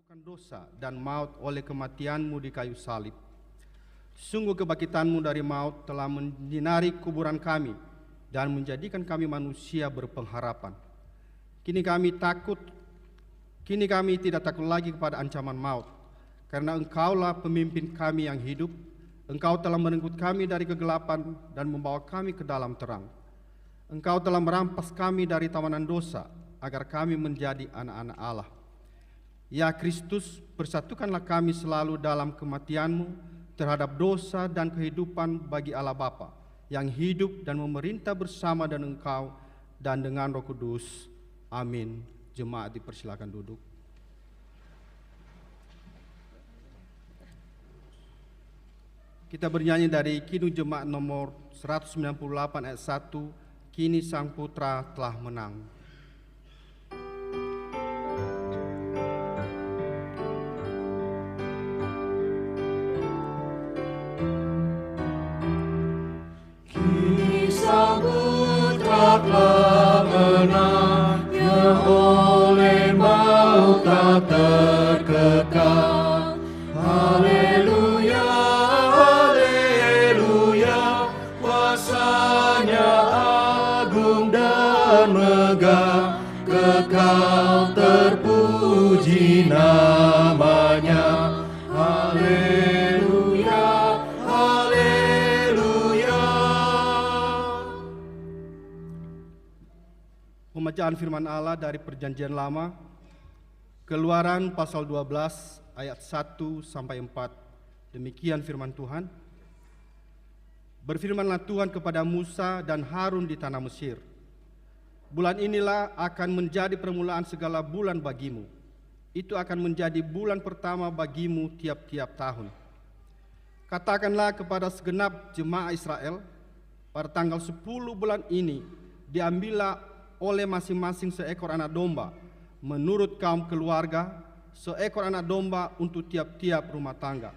menangguhkan dosa dan maut oleh kematian-Mu di kayu salib. Sungguh kebangkitan-Mu dari maut telah menyinari kuburan kami dan menjadikan kami manusia berpengharapan. Kini kami tidak takut lagi kepada ancaman maut, karena Engkaulah pemimpin kami yang hidup. Engkau telah merenggut kami dari kegelapan dan membawa kami ke dalam terang. Engkau telah merampas kami dari tawanan dosa, agar kami menjadi anak-anak Allah. Ya Kristus, persatukanlah kami selalu dalam kematian-Mu terhadap dosa dan kehidupan bagi Allah Bapa, yang hidup dan memerintah bersama dengan Engkau dan dengan Roh Kudus. Amin. Jemaat dipersilakan duduk. Kita bernyanyi dari Kidung Jemaat nomor 198 ayat 1, Kini Sang Putra telah menang. Kini Sang Putra telah menang, yang oleh maut tak terkekang. Haleluya, haleluya, kuasanya agung dan megah, kekal terpuji namanya. Haleluya, haleluya. Pembacaan firman Allah dari Perjanjian Lama, Keluaran pasal 12 ayat 1 sampai 4. Demikian firman Tuhan. Berfirmanlah Tuhan kepada Musa dan Harun di tanah Mesir. Bulan inilah akan menjadi permulaan segala bulan bagimu. Itu akan menjadi bulan pertama bagimu tiap-tiap tahun. Katakanlah kepada segenap jemaah Israel, pada tanggal 10 bulan ini diambillah oleh masing-masing seekor anak domba, menurut kaum keluarga, seekor anak domba untuk tiap-tiap rumah tangga.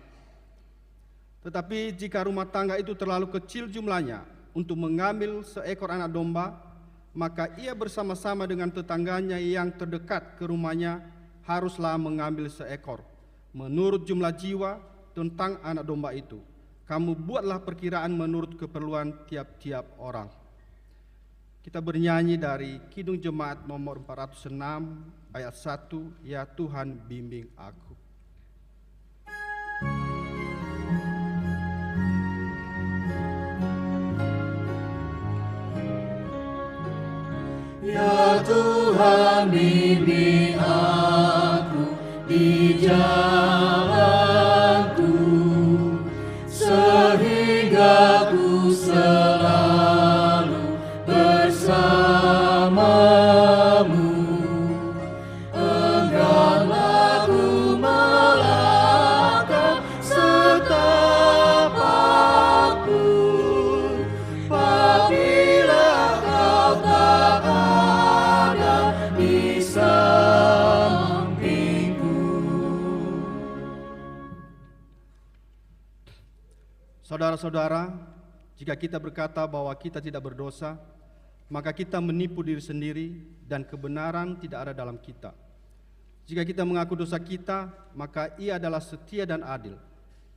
Tetapi jika rumah tangga itu terlalu kecil jumlahnya untuk mengambil seekor anak domba, maka ia bersama-sama dengan tetangganya yang terdekat ke rumahnya haruslah mengambil seekor, menurut jumlah jiwa tentang anak domba itu. Kamu buatlah perkiraan menurut keperluan tiap-tiap orang. Kita bernyanyi dari Kidung Jemaat nomor 406 ayat 1, Ya Tuhan bimbing aku. Ya Tuhan bimbing aku di jalanku, sehingga ku selalu bersamamu. Engganlah ku melangkah setapak pun, apabila Kau tak ada di sampingku. Saudara-saudara, jika kita berkata bahwa kita tidak berdosa, maka kita menipu diri sendiri dan kebenaran tidak ada dalam kita. Jika kita mengaku dosa kita, maka Ia adalah setia dan adil.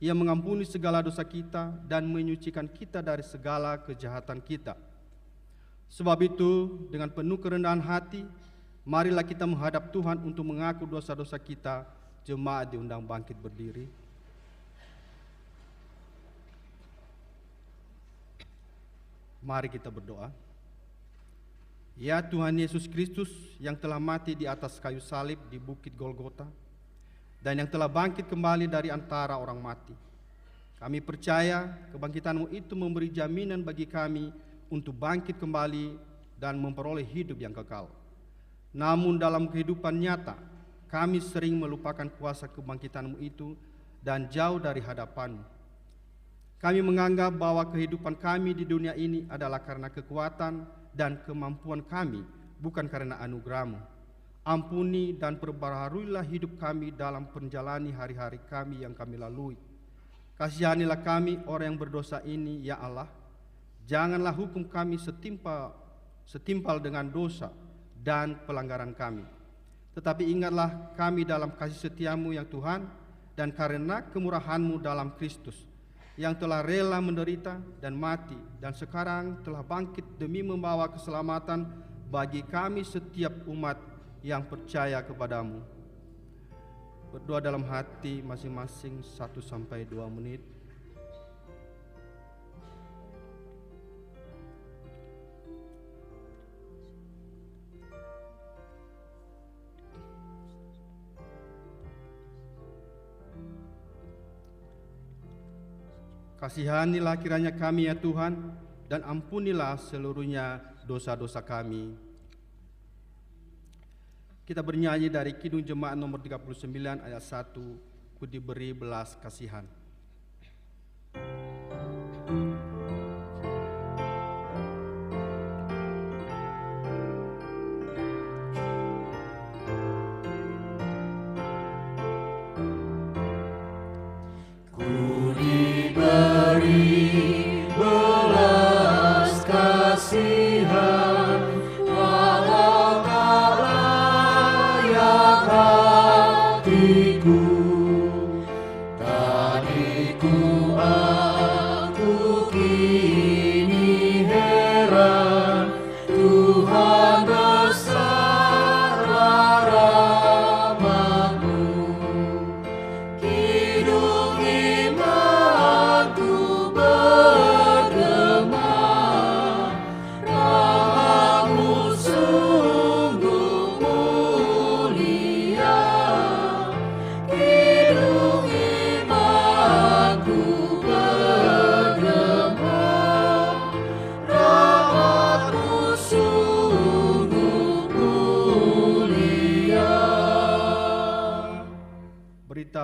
Ia mengampuni segala dosa kita dan menyucikan kita dari segala kejahatan kita. Sebab itu, dengan penuh kerendahan hati, marilah kita menghadap Tuhan untuk mengaku dosa-dosa kita. Jemaat diundang bangkit berdiri. Mari kita berdoa. Ya Tuhan Yesus Kristus yang telah mati di atas kayu salib di Bukit Golgota dan yang telah bangkit kembali dari antara orang mati. Kami percaya kebangkitan-Mu itu memberi jaminan bagi kami untuk bangkit kembali dan memperoleh hidup yang kekal. Namun dalam kehidupan nyata, kami sering melupakan kuasa kebangkitan-Mu itu dan jauh dari hadapan-Mu. Kami menganggap bahwa kehidupan kami di dunia ini adalah karena kekuatan dan kemampuan kami, bukan karena anugerah-Mu. Ampuni dan perbaharuilah hidup kami dalam menjalani hari-hari kami yang kami lalui. Kasihanilah kami orang yang berdosa ini, ya Allah. Janganlah hukum kami setimpal dengan dosa dan pelanggaran kami. Tetapi ingatlah kami dalam kasih setiamu yang Tuhan, dan karena kemurahan-Mu dalam Kristus, yang telah rela menderita dan mati, dan sekarang telah bangkit demi membawa keselamatan bagi kami setiap umat yang percaya kepadamu. Berdoa dalam hati masing-masing 1-2 menit. Kasihanilah kiranya kami ya Tuhan, dan ampunilah seluruhnya dosa-dosa kami. Kita bernyanyi dari Kidung Jemaat nomor 39 ayat 1, Ku diberi belas kasihan.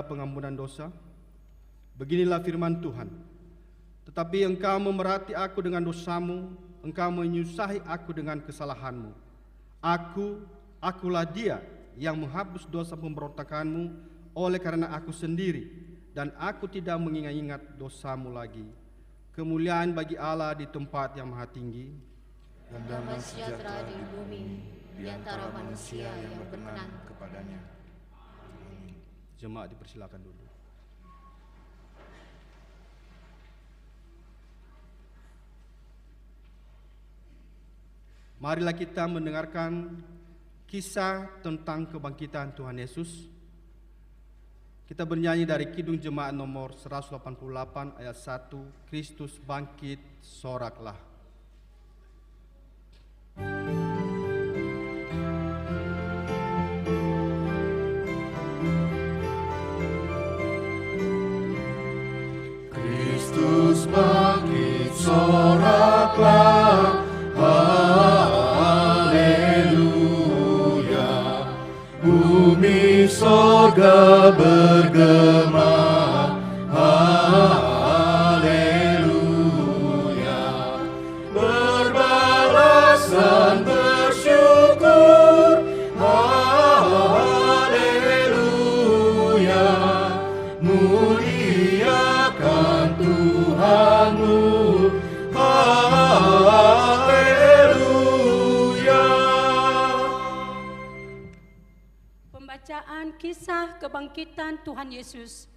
Pengampunan dosa. Beginilah firman Tuhan. Tetapi engkau memerhati aku dengan dosamu, engkau menyusahi aku dengan kesalahanmu. Akulah dia yang menghapus dosa pemberontakanmu oleh karena aku sendiri, dan aku tidak mengingat-ingat dosamu lagi. Kemuliaan bagi Allah di tempat yang maha tinggi, dan damai sejahtera di bumi di antara manusia yang berkenan kepadanya. Jemaat dipersilakan dulu. Marilah kita mendengarkan kisah tentang kebangkitan Tuhan Yesus. Kita bernyanyi dari Kidung Jemaat nomor 188 ayat 1, Kristus bangkit, soraklah. Kristus bangkit, soraklah, haleluya. Bumi sorga bergema, haleluya. Berbalasan bersyukur, haleluya. Muliakan Tuhanmu, haleluya. Pembacaan kisah kebangkitan Tuhan Yesus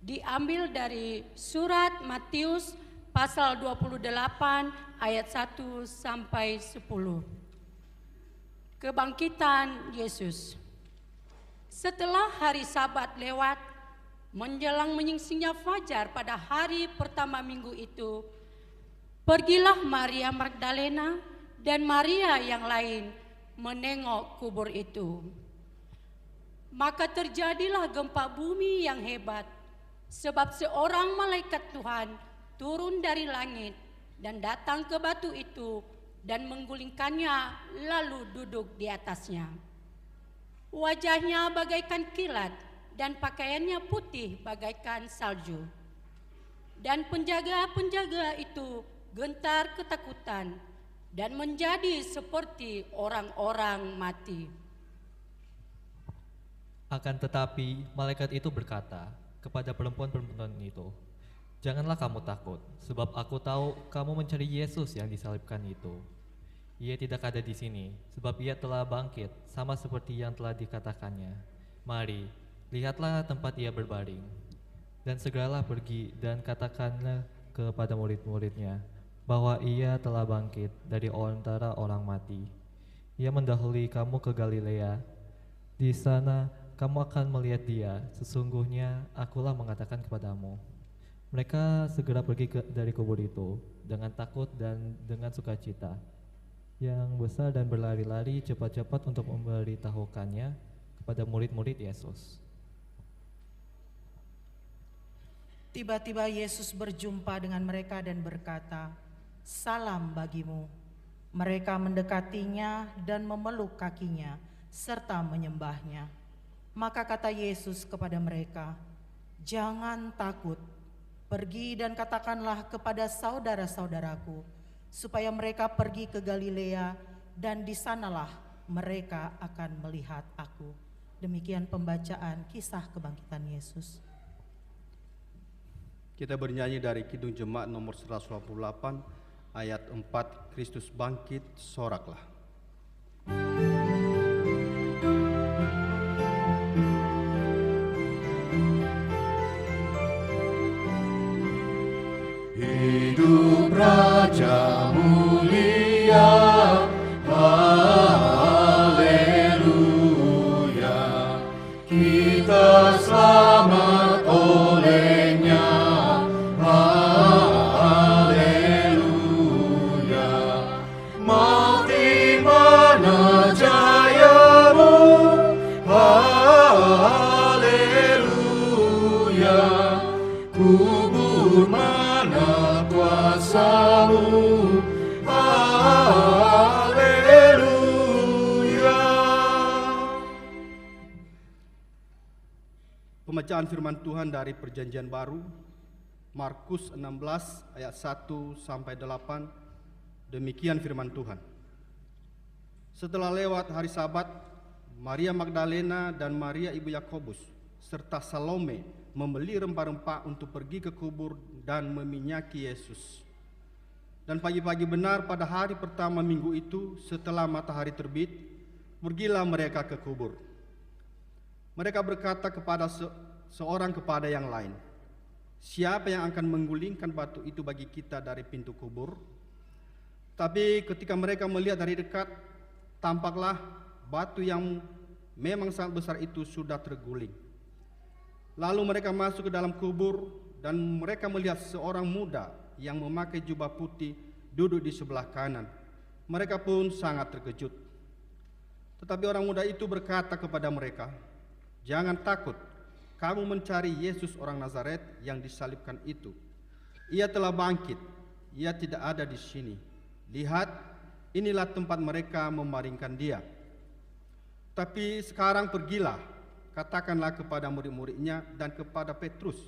diambil dari surat Matius pasal 28 ayat 1 sampai 10. Kebangkitan Yesus. Setelah hari Sabat lewat, menjelang menyingsingnya fajar pada hari pertama minggu itu, pergilah Maria Magdalena dan Maria yang lain menengok kubur itu. Maka terjadilah gempa bumi yang hebat, sebab seorang malaikat Tuhan turun dari langit dan datang ke batu itu dan menggulingkannya lalu duduk di atasnya. Wajahnya bagaikan kilat dan pakaiannya putih bagaikan salju. Dan penjaga-penjaga itu gentar ketakutan dan menjadi seperti orang-orang mati. Akan tetapi malaikat itu berkata kepada perempuan-perempuan itu, "Janganlah kamu takut, sebab aku tahu kamu mencari Yesus yang disalibkan itu. Ia tidak ada di sini, sebab ia telah bangkit, sama seperti yang telah dikatakannya. Mari, lihatlah tempat ia berbaring. Dan segeralah pergi dan katakanlah kepada murid-muridnya bahwa ia telah bangkit dari antara orang mati. Ia mendahului kamu ke Galilea. Di sana kamu akan melihat dia. Sesungguhnya akulah mengatakan kepadamu. Mereka segera pergi dari kubur itu dengan takut dan dengan sukacita yang besar dan berlari-lari cepat-cepat untuk memberitahukannya kepada murid-murid Yesus. Tiba-tiba Yesus berjumpa dengan mereka dan berkata, "Salam bagimu." Mereka mendekatinya dan memeluk kakinya serta menyembahnya. Maka kata Yesus kepada mereka, "Jangan takut. Pergi dan katakanlah kepada saudara-saudaraku supaya mereka pergi ke Galilea, dan di sanalah mereka akan melihat aku." Demikian pembacaan kisah kebangkitan Yesus. Kita bernyanyi dari Kidung Jemaat nomor 188 ayat 4, Kristus bangkit, soraklah. Hidup Raja mulia, haleluya. Kita selamat olehnya, haleluya. Maut di mana jayamu, haleluya. Kubur mana kuasamu, haleluya. Pembacaan firman Tuhan dari Perjanjian Baru, Markus 16 ayat 1 sampai 8. Demikian firman Tuhan. Setelah lewat hari Sabat, Maria Magdalena dan Maria ibu Yakobus serta Salome membeli rempah-rempah untuk pergi ke kubur dan meminyaki Yesus. Dan pagi-pagi benar pada hari pertama minggu itu, setelah matahari terbit, pergilah mereka ke kubur. Mereka berkata kepada seorang kepada yang lain, "Siapa yang akan menggulingkan batu itu bagi kita dari pintu kubur?" Tapi ketika mereka melihat dari dekat, tampaklah batu yang memang sangat besar itu sudah terguling. Lalu mereka masuk ke dalam kubur dan mereka melihat seorang muda yang memakai jubah putih duduk di sebelah kanan. Mereka pun sangat terkejut. Tetapi orang muda itu berkata kepada mereka, "Jangan takut, kamu mencari Yesus orang Nazaret yang disalibkan itu. Ia telah bangkit, ia tidak ada di sini. Lihat, inilah tempat mereka memaringkan dia. Tapi sekarang pergilah, katakanlah kepada murid-muridnya dan kepada Petrus,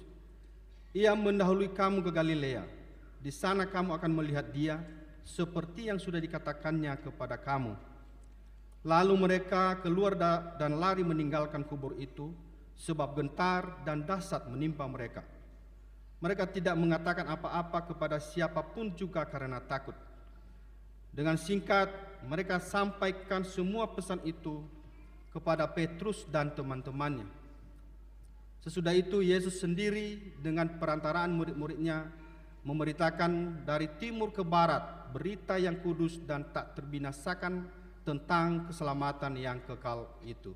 ia mendahului kamu ke Galilea. Di sana kamu akan melihat dia seperti yang sudah dikatakannya kepada kamu." Lalu mereka keluar dan lari meninggalkan kubur itu, sebab gentar dan dahsyat menimpa mereka. Mereka tidak mengatakan apa-apa kepada siapapun juga karena takut. Dengan singkat mereka sampaikan semua pesan itu kepada Petrus dan teman-temannya. Sesudah itu Yesus sendiri dengan perantaraan murid-muridnya memberitakan dari timur ke barat berita yang kudus dan tak terbinasakan tentang keselamatan yang kekal itu.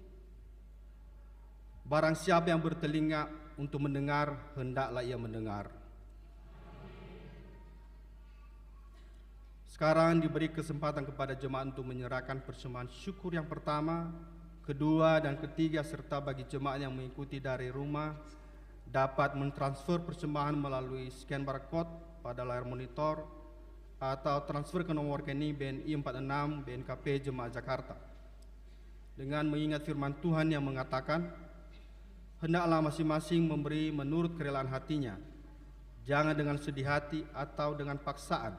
Barang siapa yang bertelinga untuk mendengar, hendaklah ia mendengar. Sekarang diberi kesempatan kepada jemaat untuk menyerahkan persembahan syukur yang pertama, kedua, dan ketiga, serta bagi jemaat yang mengikuti dari rumah dapat mentransfer persembahan melalui scan barcode pada layar monitor atau transfer ke nomor rekening BNI 46 BNKP Jemaat Jakarta. Dengan mengingat firman Tuhan yang mengatakan, hendaklah masing-masing memberi menurut kerelaan hatinya, jangan dengan sedih hati atau dengan paksaan,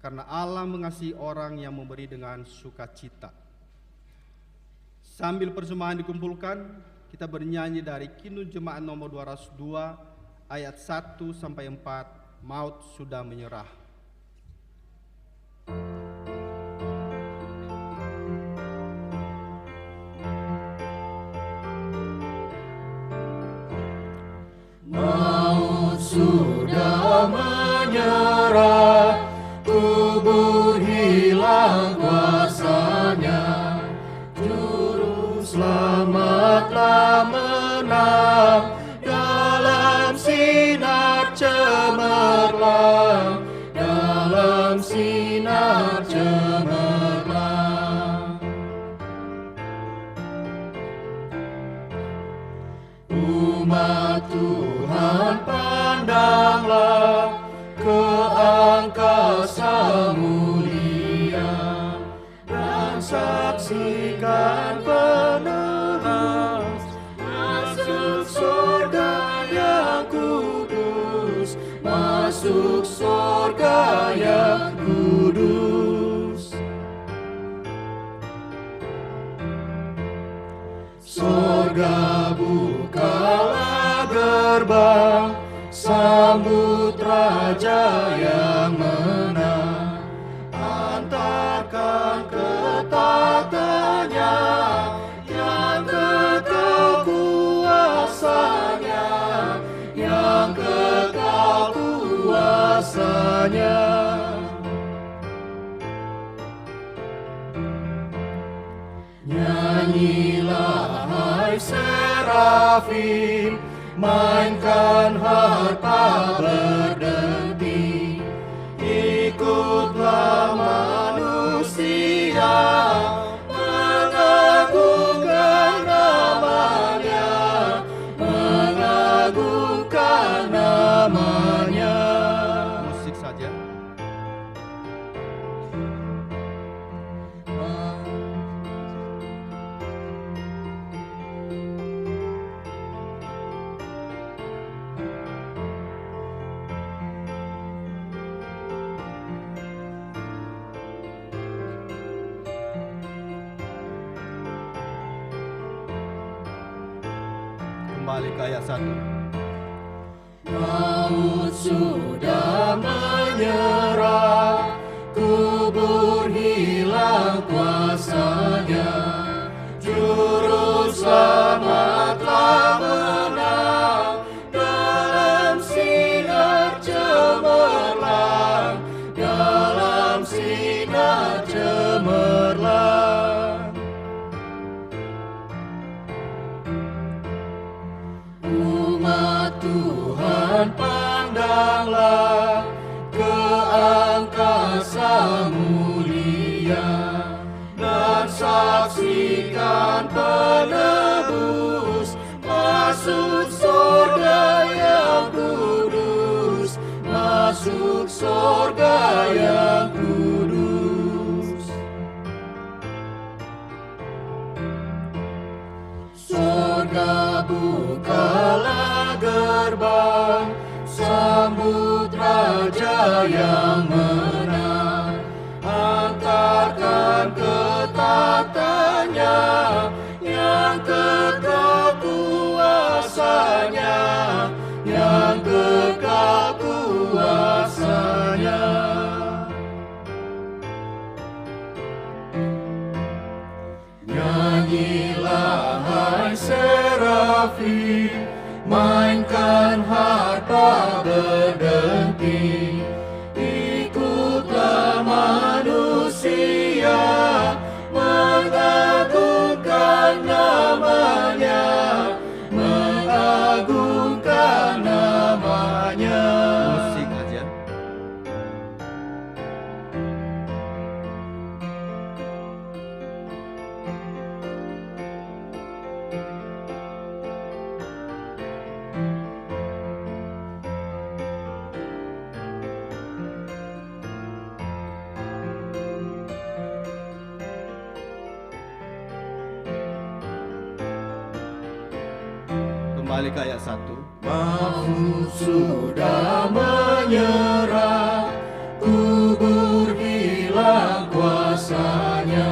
karena Allah mengasihi orang yang memberi dengan sukacita. Sambil persembahan dikumpulkan, kita bernyanyi dari Kidung Jemaat nomor 202 ayat 1 sampai 4, Maut Sudah Menyerah. menyerah, kubur hilang kuasanya. Juru selamatlah menang, dalam sinar cemerlang, dalam sinar cemerlang. Umat Tuhan, pandanglah ke angkasa mulia dan saksikan penerus masuk surga yang kudus, masuk surga yang kudus. Surga bukalah gerbang, sambut Raja yang menang. Antarkan ke tahtanya, yang kekal kuasanya, yang kekal kuasanya. Nyanyilah hai serafim, mainkan harpa berdenti. Ikutlah manusia, mengagungkan namanya, mengagungkan namanya. Musik saja. Kembali ke ayat 1. Maut sudah menyerah, kubur hilang kuasanya. Juru selamatlah menang, dalam sinar cemerlang, dalam sinar cemerlang. Umat Tuhan, pandanglah ke angkasa mulia dan saksikan penebus masuk surga yang kudus, masuk surga yang kudus. Surga bukalah gerbang, sambut Raja yang menang. Antarkan ke tahtanya, yang kekal kuasanya, yang kekal kuasanya. Nyanyilah hai serafim, mainkan harpa berdenti. Ikutlah manusia, mengagungkan namanya, mengagungkan namanya. Musik aja. Kembali ke ayat 1. Maut sudah menyerah, kubur hilang kuasanya.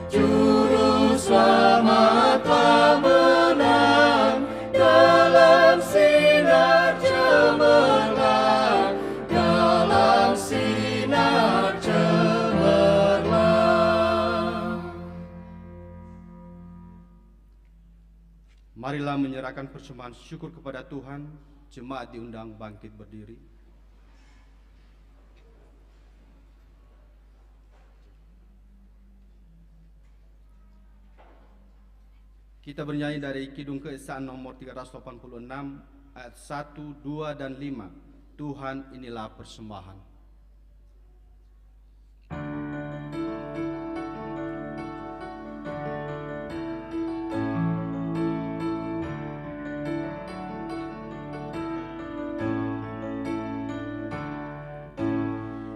Juru selamatlah menang, dalam sinar cemerlang, dalam sinar cemerlang. Marilah menyerahkan persembahan syukur kepada Tuhan. Jemaat diundang bangkit berdiri. Kita bernyanyi dari Kidung Keesaan nomor 386 ayat 1, 2, dan 5. Tuhan inilah persembahan.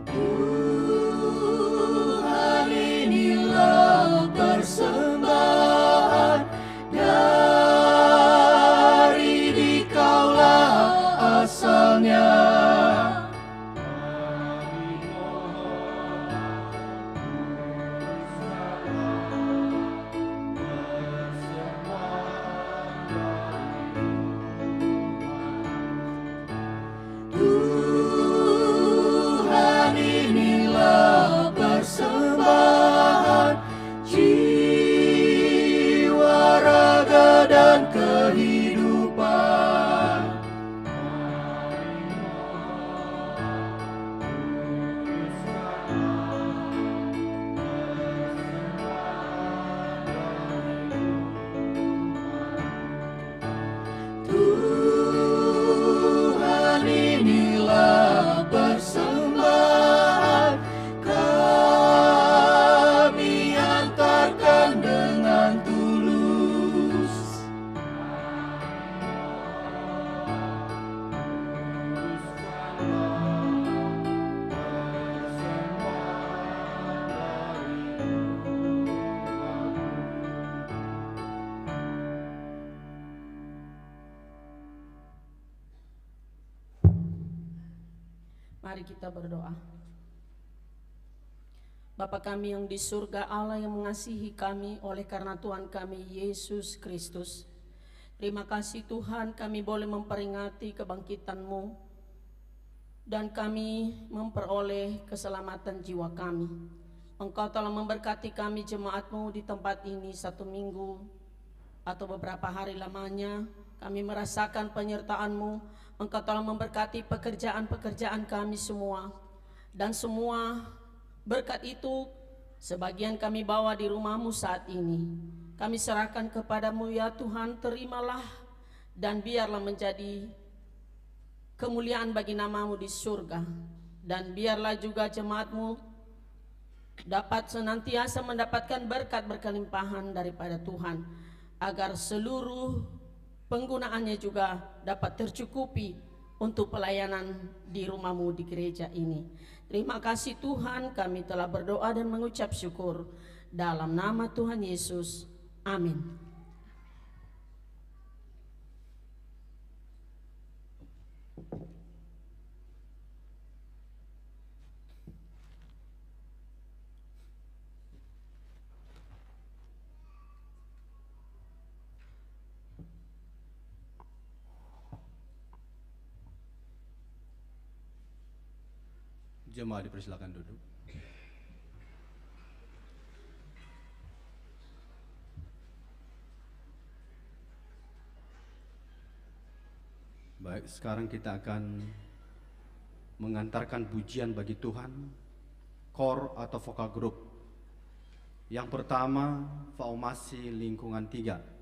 Tuhan inilah persembahan dari Dikaulah asalnya. Tuhan inilah persembahan jiwa, raga, dan kehidupan. Tuhan inilah persembahan kami hantarkan dengan tulus. Mari kita berdoa. Bapa kami yang di surga, Allah yang mengasihi kami oleh karena Tuhan kami Yesus Kristus. Terima kasih Tuhan, kami boleh memperingati kebangkitan-Mu dan kami memperoleh keselamatan jiwa kami. Engkau telah memberkati kami jemaat-Mu di tempat ini 1 minggu atau beberapa hari lamanya. Kami merasakan penyertaan-Mu. Engkau telah memberkati pekerjaan-pekerjaan kami semua. Dan semua berkat itu sebagian kami bawa di rumah-Mu saat ini. Kami serahkan kepada-Mu ya Tuhan, terimalah dan biarlah menjadi kemuliaan bagi nama-Mu di surga. Dan biarlah juga jemaat-Mu dapat senantiasa mendapatkan berkat berkelimpahan daripada Tuhan, agar seluruh penggunaannya juga dapat tercukupi untuk pelayanan di rumah-Mu di gereja ini. Terima kasih Tuhan, kami telah berdoa dan mengucap syukur dalam nama Tuhan Yesus. Amin. Jemaat dipersilakan duduk. Baik, sekarang kita akan mengantarkan pujian bagi Tuhan, kor atau vokal group. Yang pertama, Faumasi Lingkungan 3.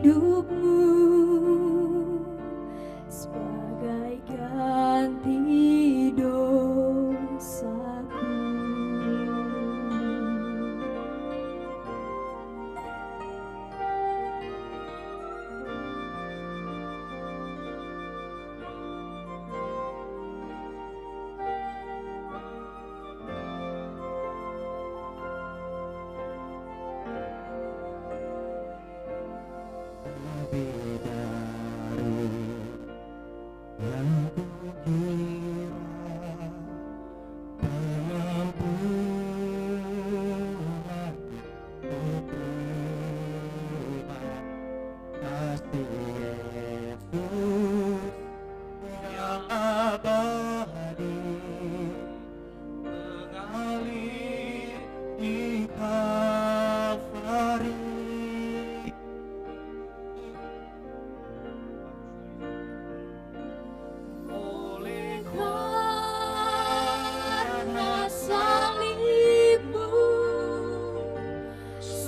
hidupmu sebagai ganti dosaku.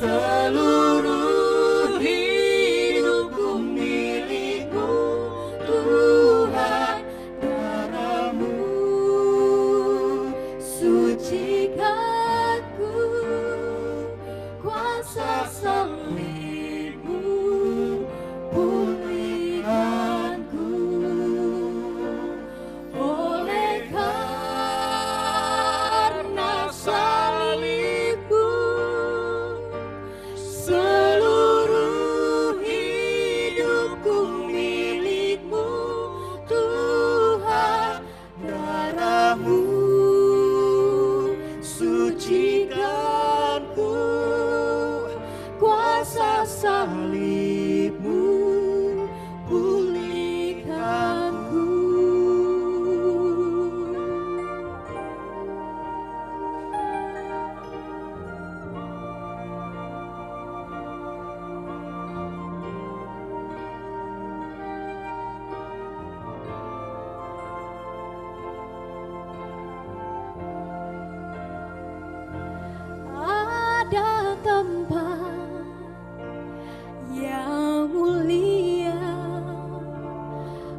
Seluruh hidupku milikmu, Tuhan, darah-Mu sucikanku, kuasa salib-Mu pulihkanku. Oleh karena salib-Mu, seluruh hidupku milik-Mu, Tuhan, darah-Mu sucikanku, kuasa salib-Mu pulihkanku. Ada tempat yang mulia,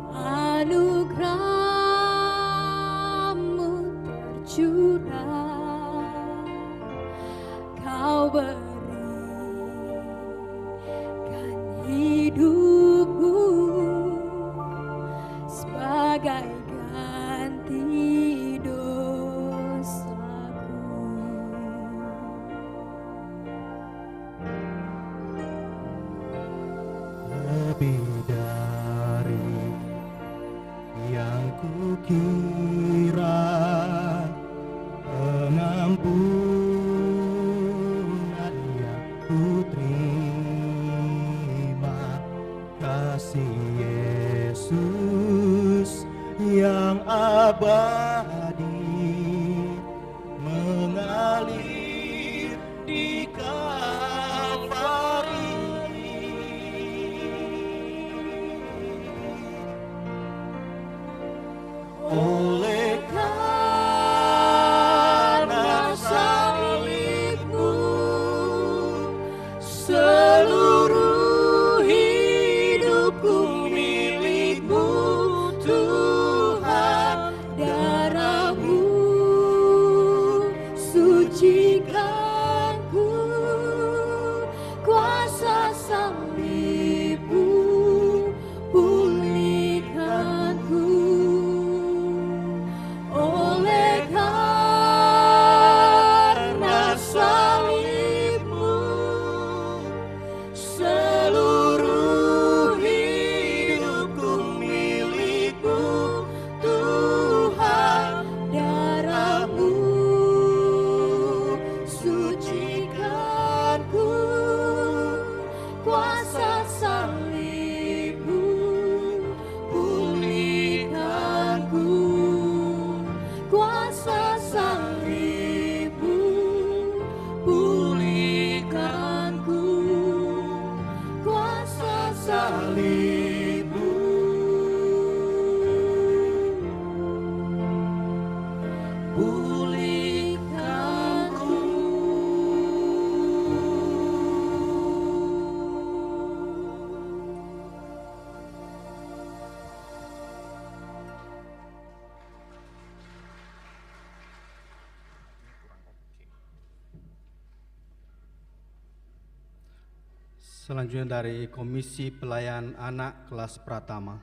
anugerah-Mu tercurah, Kau berikan hidup-Mu sebagai ganti dosaku. Lebih dari yang kukira, pengampunan yang kuterima, kasih Yesus yang abadi mengalir di Kalvari. Oleh karena salib-Mu, seluruh hidupku milik-Mu, Tuhan, darah-Mu sucikanku, kuasa salib-Mu pulihkanku. Oleh karena salib-Mu, seluruh hidupku milik-Mu, Tuhan, darah-Mu sucikanku, kuasa salib-Mu pulihkanku, kuasa salib-Mu pulihkanku, kuasa salib-Mu pulihkanku. Selanjutnya dari Komisi Pelayan Anak kelas Pratama.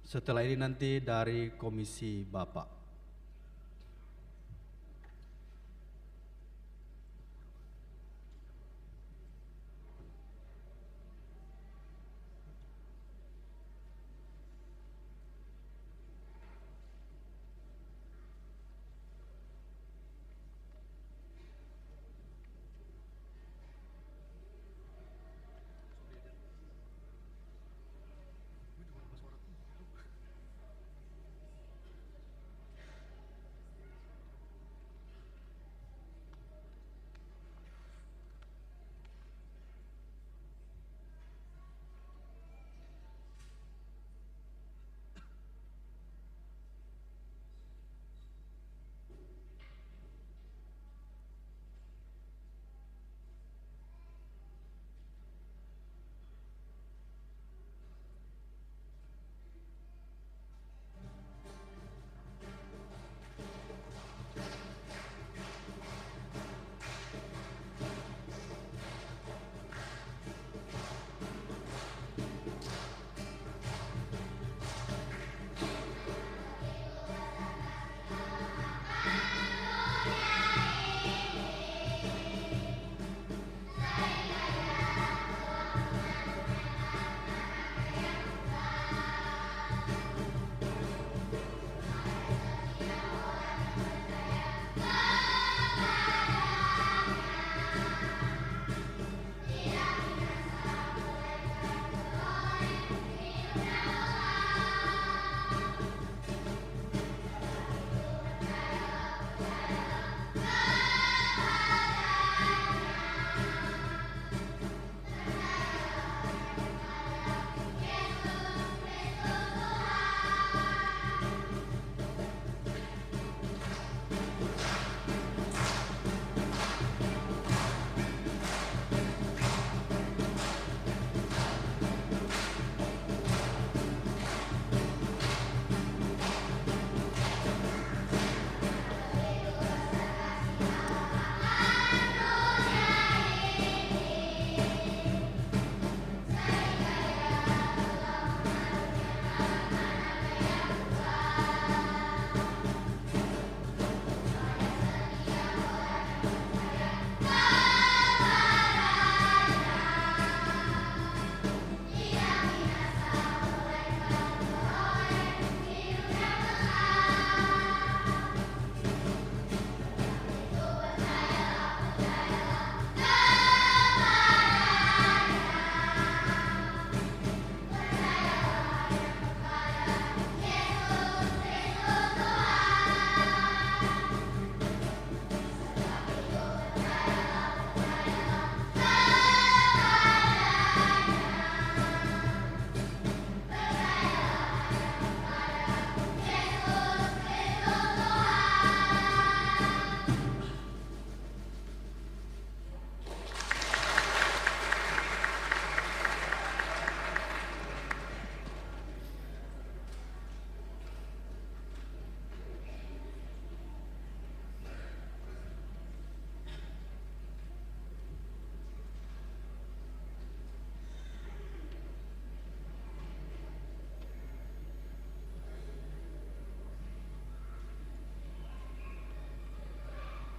Setelah ini nanti dari Komisi Bapak.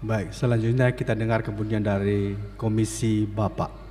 Baik, selanjutnya kita dengar kemudian dari Komisi Bapak.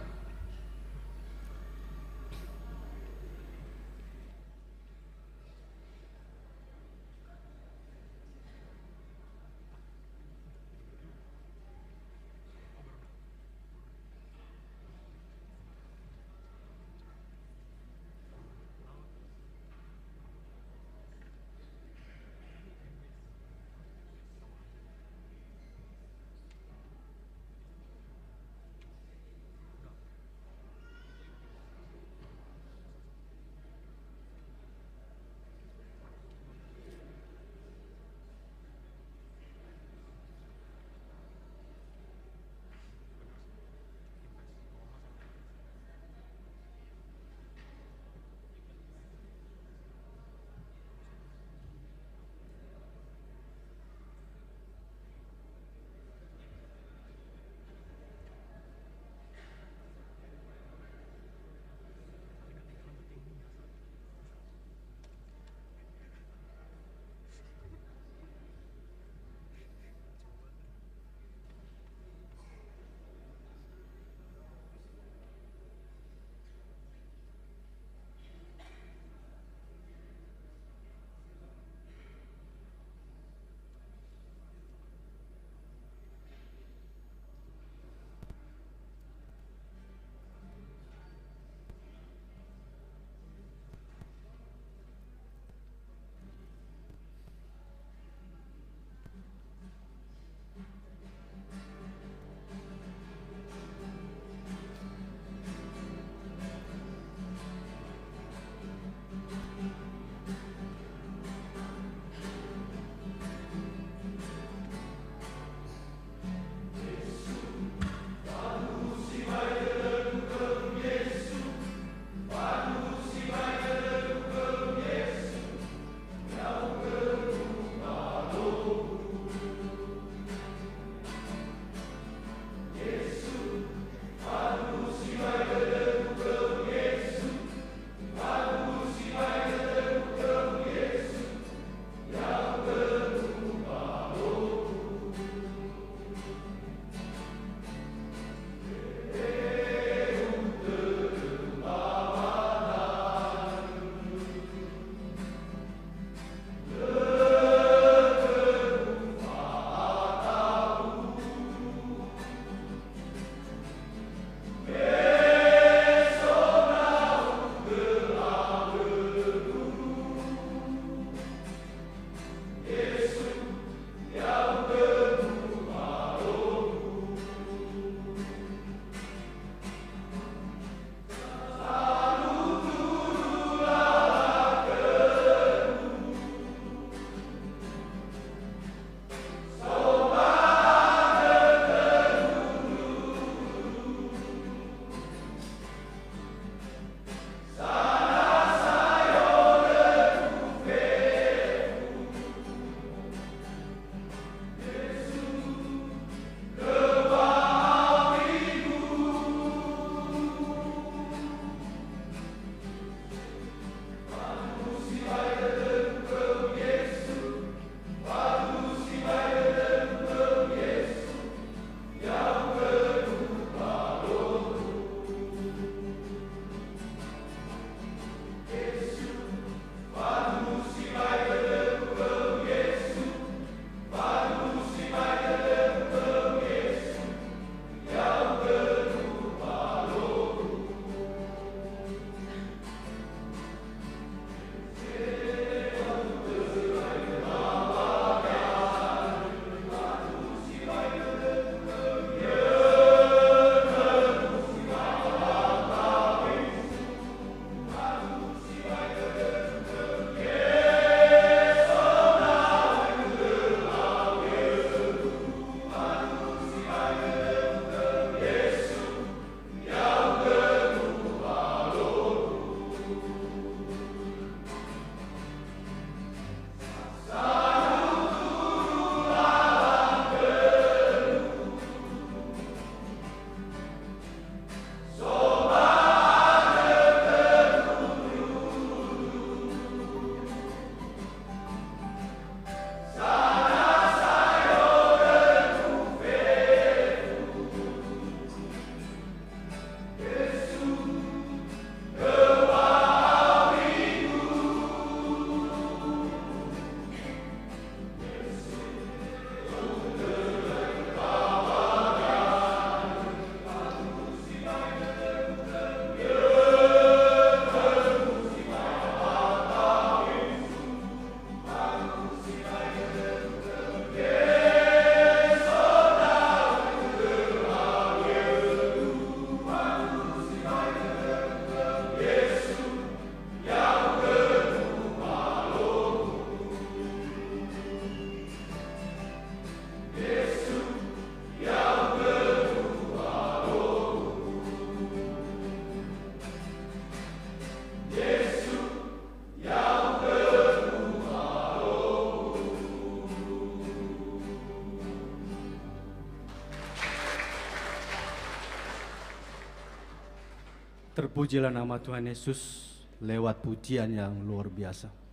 Terpujilah nama Tuhan Yesus lewat pujian yang luar biasa.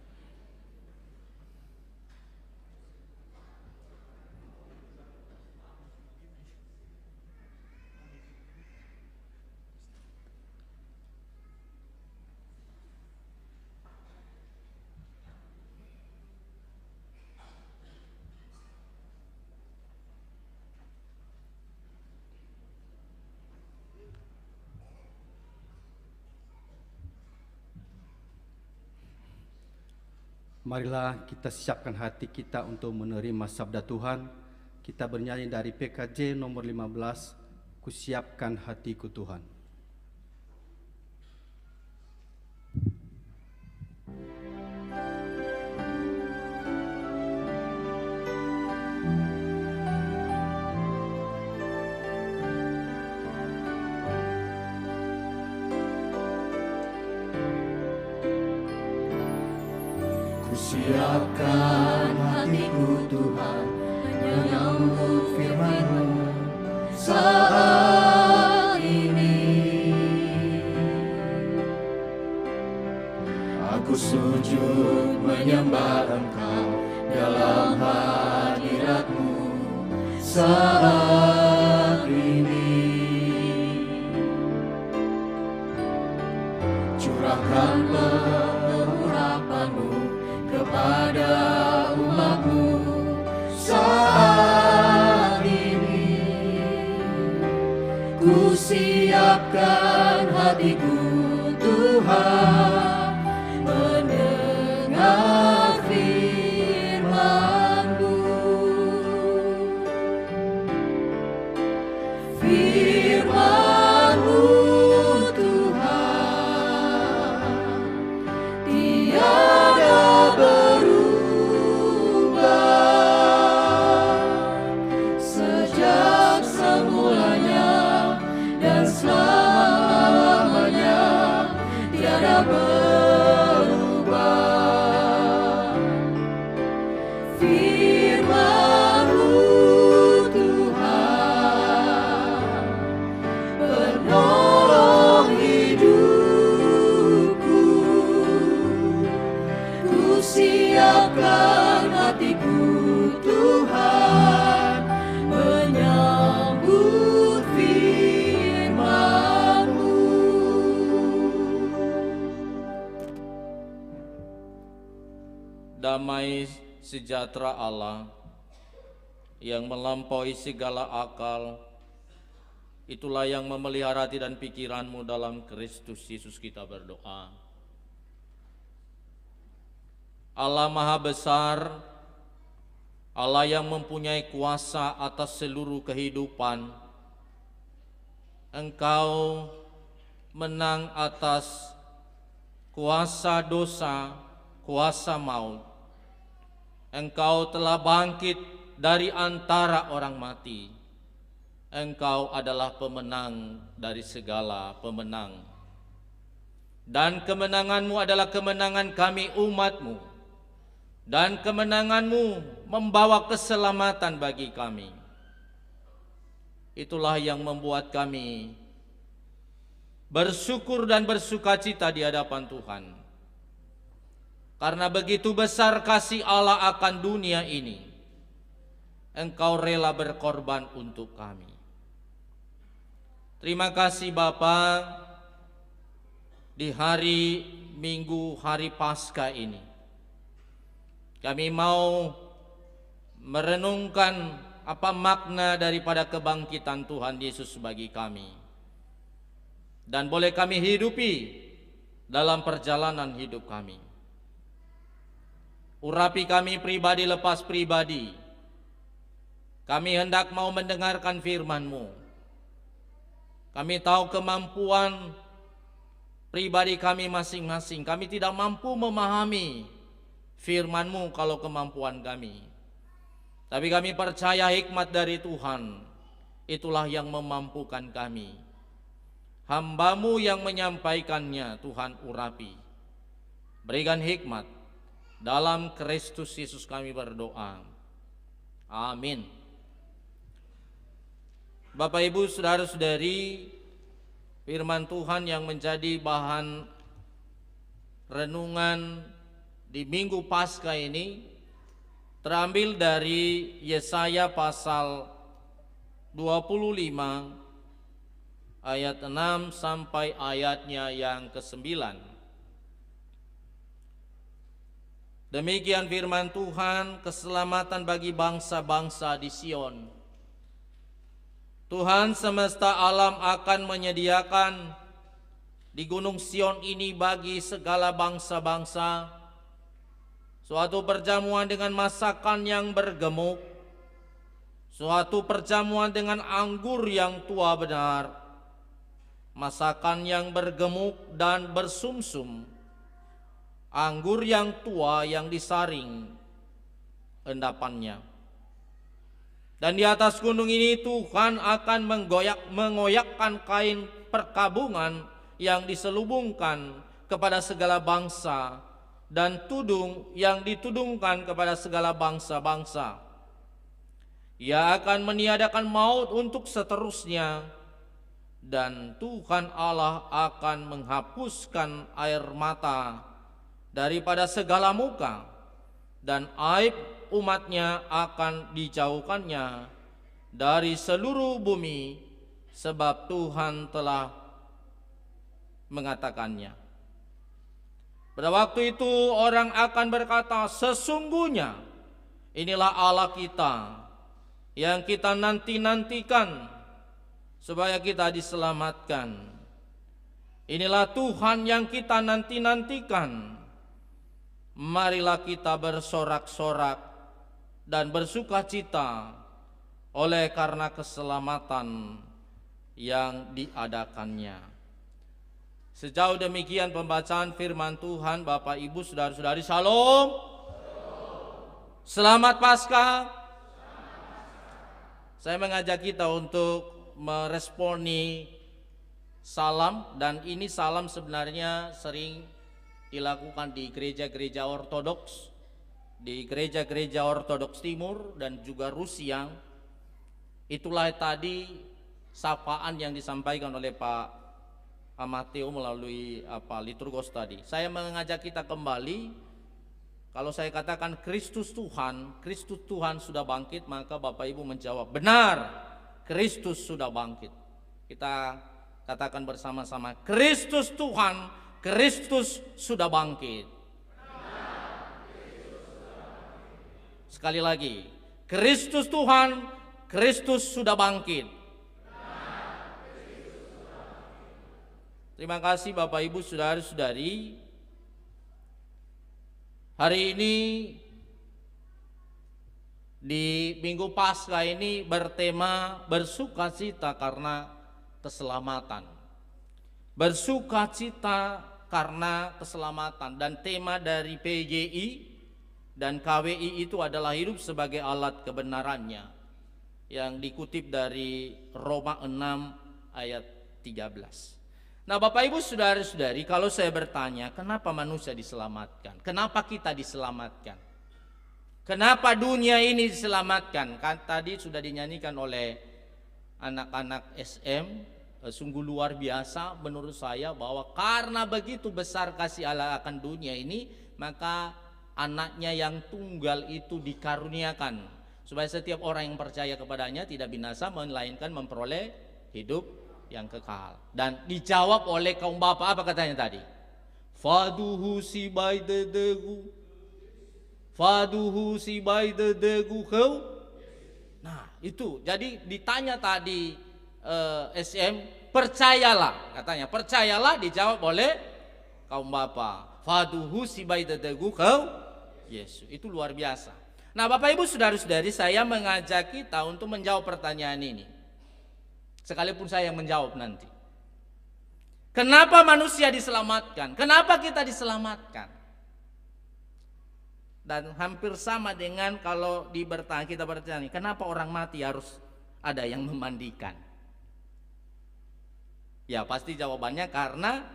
Marilah kita siapkan hati kita untuk menerima sabda Tuhan. Kita bernyanyi dari PKJ nomor 15, Kusiapkan hatiku Tuhan. Siapkan hatiku Tuhan, menyambut firman-Mu saat ini. Aku sujud menyembah Engkau dalam hadirat-Mu saat ini. Curahkan pengharapan-Mu kepada umat-Mu saat ini. Ku siapkan hatiku Tuhan, mendengar firman-Mu. Firman-Mu Tuhan, tiada berubah sejak semulanya dan selama-lamanya, tiada berubah. Firman-Mu Tuhan, penolong hidupku. Ku siapkan hatiku Tuhan, menyambut firman-Mu. Damai sejahtera Allah yang melampaui segala akal, itulah yang memelihara hati dan pikiranmu dalam Kristus Yesus kita berdoa. Allah Maha Besar, Allah yang mempunyai kuasa atas seluruh kehidupan, Engkau menang atas kuasa dosa, kuasa maut. Engkau telah bangkit dari antara orang mati. Engkau adalah pemenang dari segala pemenang. Dan kemenangan-Mu adalah kemenangan kami umat-Mu. Dan kemenangan-Mu membawa keselamatan bagi kami. Itulah yang membuat kami bersyukur dan bersukacita di hadapan Tuhan. Karena begitu besar kasih Allah akan dunia ini, Engkau rela berkorban untuk kami. Terima kasih Bapa, di hari Minggu, hari Paskah ini, kami mau merenungkan apa makna daripada kebangkitan Tuhan Yesus bagi kami. Dan boleh kami hidupi dalam perjalanan hidup kami. Urapi kami pribadi lepas pribadi. Kami hendak mau mendengarkan firman-Mu. Kami tahu kemampuan pribadi kami masing-masing. Kami tidak mampu memahami firman-Mu kalau kemampuan kami. Tapi kami percaya hikmat dari Tuhan, itulah yang memampukan kami. Hamba-Mu yang menyampaikannya, Tuhan urapi. Berikan hikmat. Dalam Kristus Yesus kami berdoa. Amin. Bapak Ibu saudara-saudari, Firman Tuhan yang menjadi bahan renungan di Minggu Paskah ini terambil dari Yesaya pasal 25 ayat 6 sampai ayatnya yang ke-9. Demikian firman Tuhan, keselamatan bagi bangsa-bangsa di Sion. Tuhan semesta alam akan menyediakan di Gunung Sion ini bagi segala bangsa-bangsa suatu perjamuan dengan masakan yang bergemuk, suatu perjamuan dengan anggur yang tua benar, masakan yang bergemuk dan bersumsum, anggur yang tua yang disaring endapannya. Dan di atas gunung ini Tuhan akan mengoyakkan kain perkabungan yang diselubungkan kepada segala bangsa dan tudung yang ditudungkan kepada segala bangsa-bangsa. Ia akan meniadakan maut untuk seterusnya, dan Tuhan Allah akan menghapuskan air mata daripada segala muka, dan aib umatnya akan dijauhkannya dari seluruh bumi, sebab Tuhan telah mengatakannya. Pada waktu itu orang akan berkata, sesungguhnya inilah Allah kita yang kita nanti-nantikan supaya kita diselamatkan. Inilah Tuhan yang kita nanti-nantikan. Marilah kita bersorak-sorak dan bersukacita oleh karena keselamatan yang diadakannya. Sejauh demikian pembacaan firman Tuhan. Bapak, Ibu, saudara-saudari, Shalom. Selamat Paskah. Saya mengajak kita untuk meresponi salam, dan ini salam sebenarnya sering dilakukan di gereja-gereja ortodoks, di gereja-gereja ortodoks timur dan juga Rusia. Itulah tadi sapaan yang disampaikan oleh Pak Mateo melalui liturgos tadi. Saya mengajak kita kembali, kalau saya katakan Kristus Tuhan sudah bangkit, maka Bapak Ibu menjawab, benar, Kristus sudah bangkit. Kita katakan bersama-sama, Kristus Tuhan, Kristus sudah bangkit. Sekali lagi, Kristus Tuhan, Kristus sudah bangkit. Terima kasih Bapak Ibu, saudara-saudari. Hari ini di Minggu Paskah ini bertema bersukacita karena keselamatan. Bersukacita karena keselamatan, dan tema dari PJI dan KWI itu adalah hidup sebagai alat kebenarannya, yang dikutip dari Roma 6 ayat 13. Nah Bapak Ibu saudara-saudari, kalau saya bertanya kenapa manusia diselamatkan, kenapa kita diselamatkan, kenapa dunia ini diselamatkan, kan tadi sudah dinyanyikan oleh anak-anak SM, sungguh luar biasa menurut saya, bahwa karena begitu besar kasih Allah akan dunia ini, maka anaknya yang tunggal itu dikaruniakan supaya setiap orang yang percaya kepadanya tidak binasa, melainkan memperoleh hidup yang kekal. Dan dijawab oleh kaum bapa, apa katanya tadi? Faduhu si baidedegu, faduhu si baidedegu kau. Nah itu, jadi ditanya tadi SM, percayalah, katanya percayalah, dijawab oleh kaum bapa, faduhu si baidedegu kau Yesus. Itu luar biasa. Nah Bapak Ibu saudara-saudari, saya mengajak kita untuk menjawab pertanyaan ini, sekalipun saya yang menjawab nanti. Kenapa manusia diselamatkan? Kenapa kita diselamatkan? Dan hampir sama dengan kalau kita bertanya, kenapa orang mati harus ada yang memandikan? Ya pasti jawabannya karena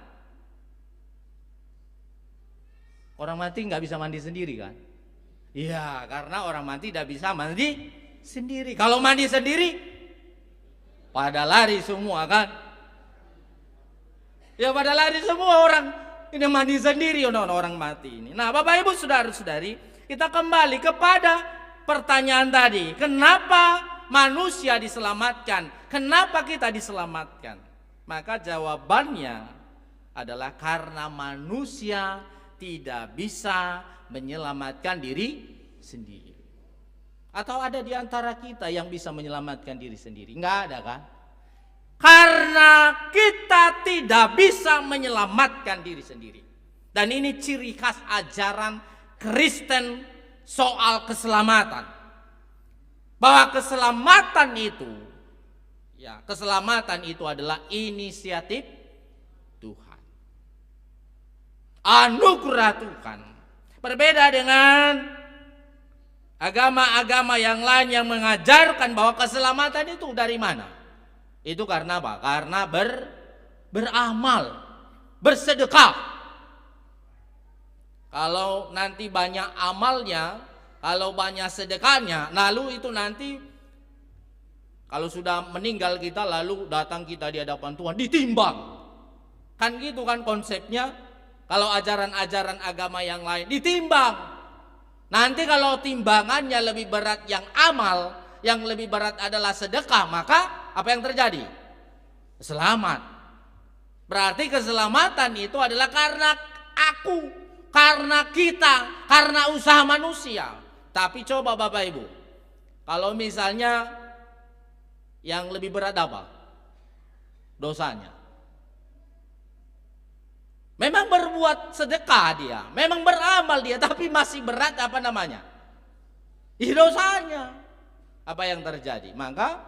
orang mati nggak bisa mandi sendiri kan? Iya, karena orang mati tidak bisa mandi sendiri. Kalau mandi sendiri pada lari semua kan. Ya pada lari semua orang, ini mandi sendiri orang mati ini. Nah Bapak Ibu saudara-saudari, kita kembali kepada pertanyaan tadi. Kenapa manusia diselamatkan? Kenapa kita diselamatkan? Maka jawabannya adalah karena manusia tidak bisa menyelamatkan diri sendiri. Atau ada di antara kita yang bisa menyelamatkan diri sendiri? Enggak ada kan? Karena kita tidak bisa menyelamatkan diri sendiri. Dan ini ciri khas ajaran Kristen soal keselamatan. Bahwa keselamatan itu adalah inisiatif Tuhan. Anugerah Tuhan. Berbeda dengan agama-agama yang lain yang mengajarkan bahwa keselamatan itu dari mana? Itu karena apa? Karena beramal, bersedekah. Kalau nanti banyak amalnya, kalau banyak sedekahnya, lalu itu nanti kalau sudah meninggal kita, lalu datang kita di hadapan Tuhan, ditimbang. Kan gitu kan konsepnya. Kalau ajaran-ajaran agama yang lain, ditimbang. Nanti kalau timbangannya lebih berat yang amal, yang lebih berat adalah sedekah, maka apa yang terjadi? Selamat. Berarti keselamatan itu adalah karena aku, karena kita, karena usaha manusia. Tapi coba Bapak Ibu, kalau misalnya yang lebih berat apa? Dosanya. Memang berbuat sedekah dia, memang beramal dia, tapi masih berat apa namanya? Dosanya. Apa yang terjadi? Maka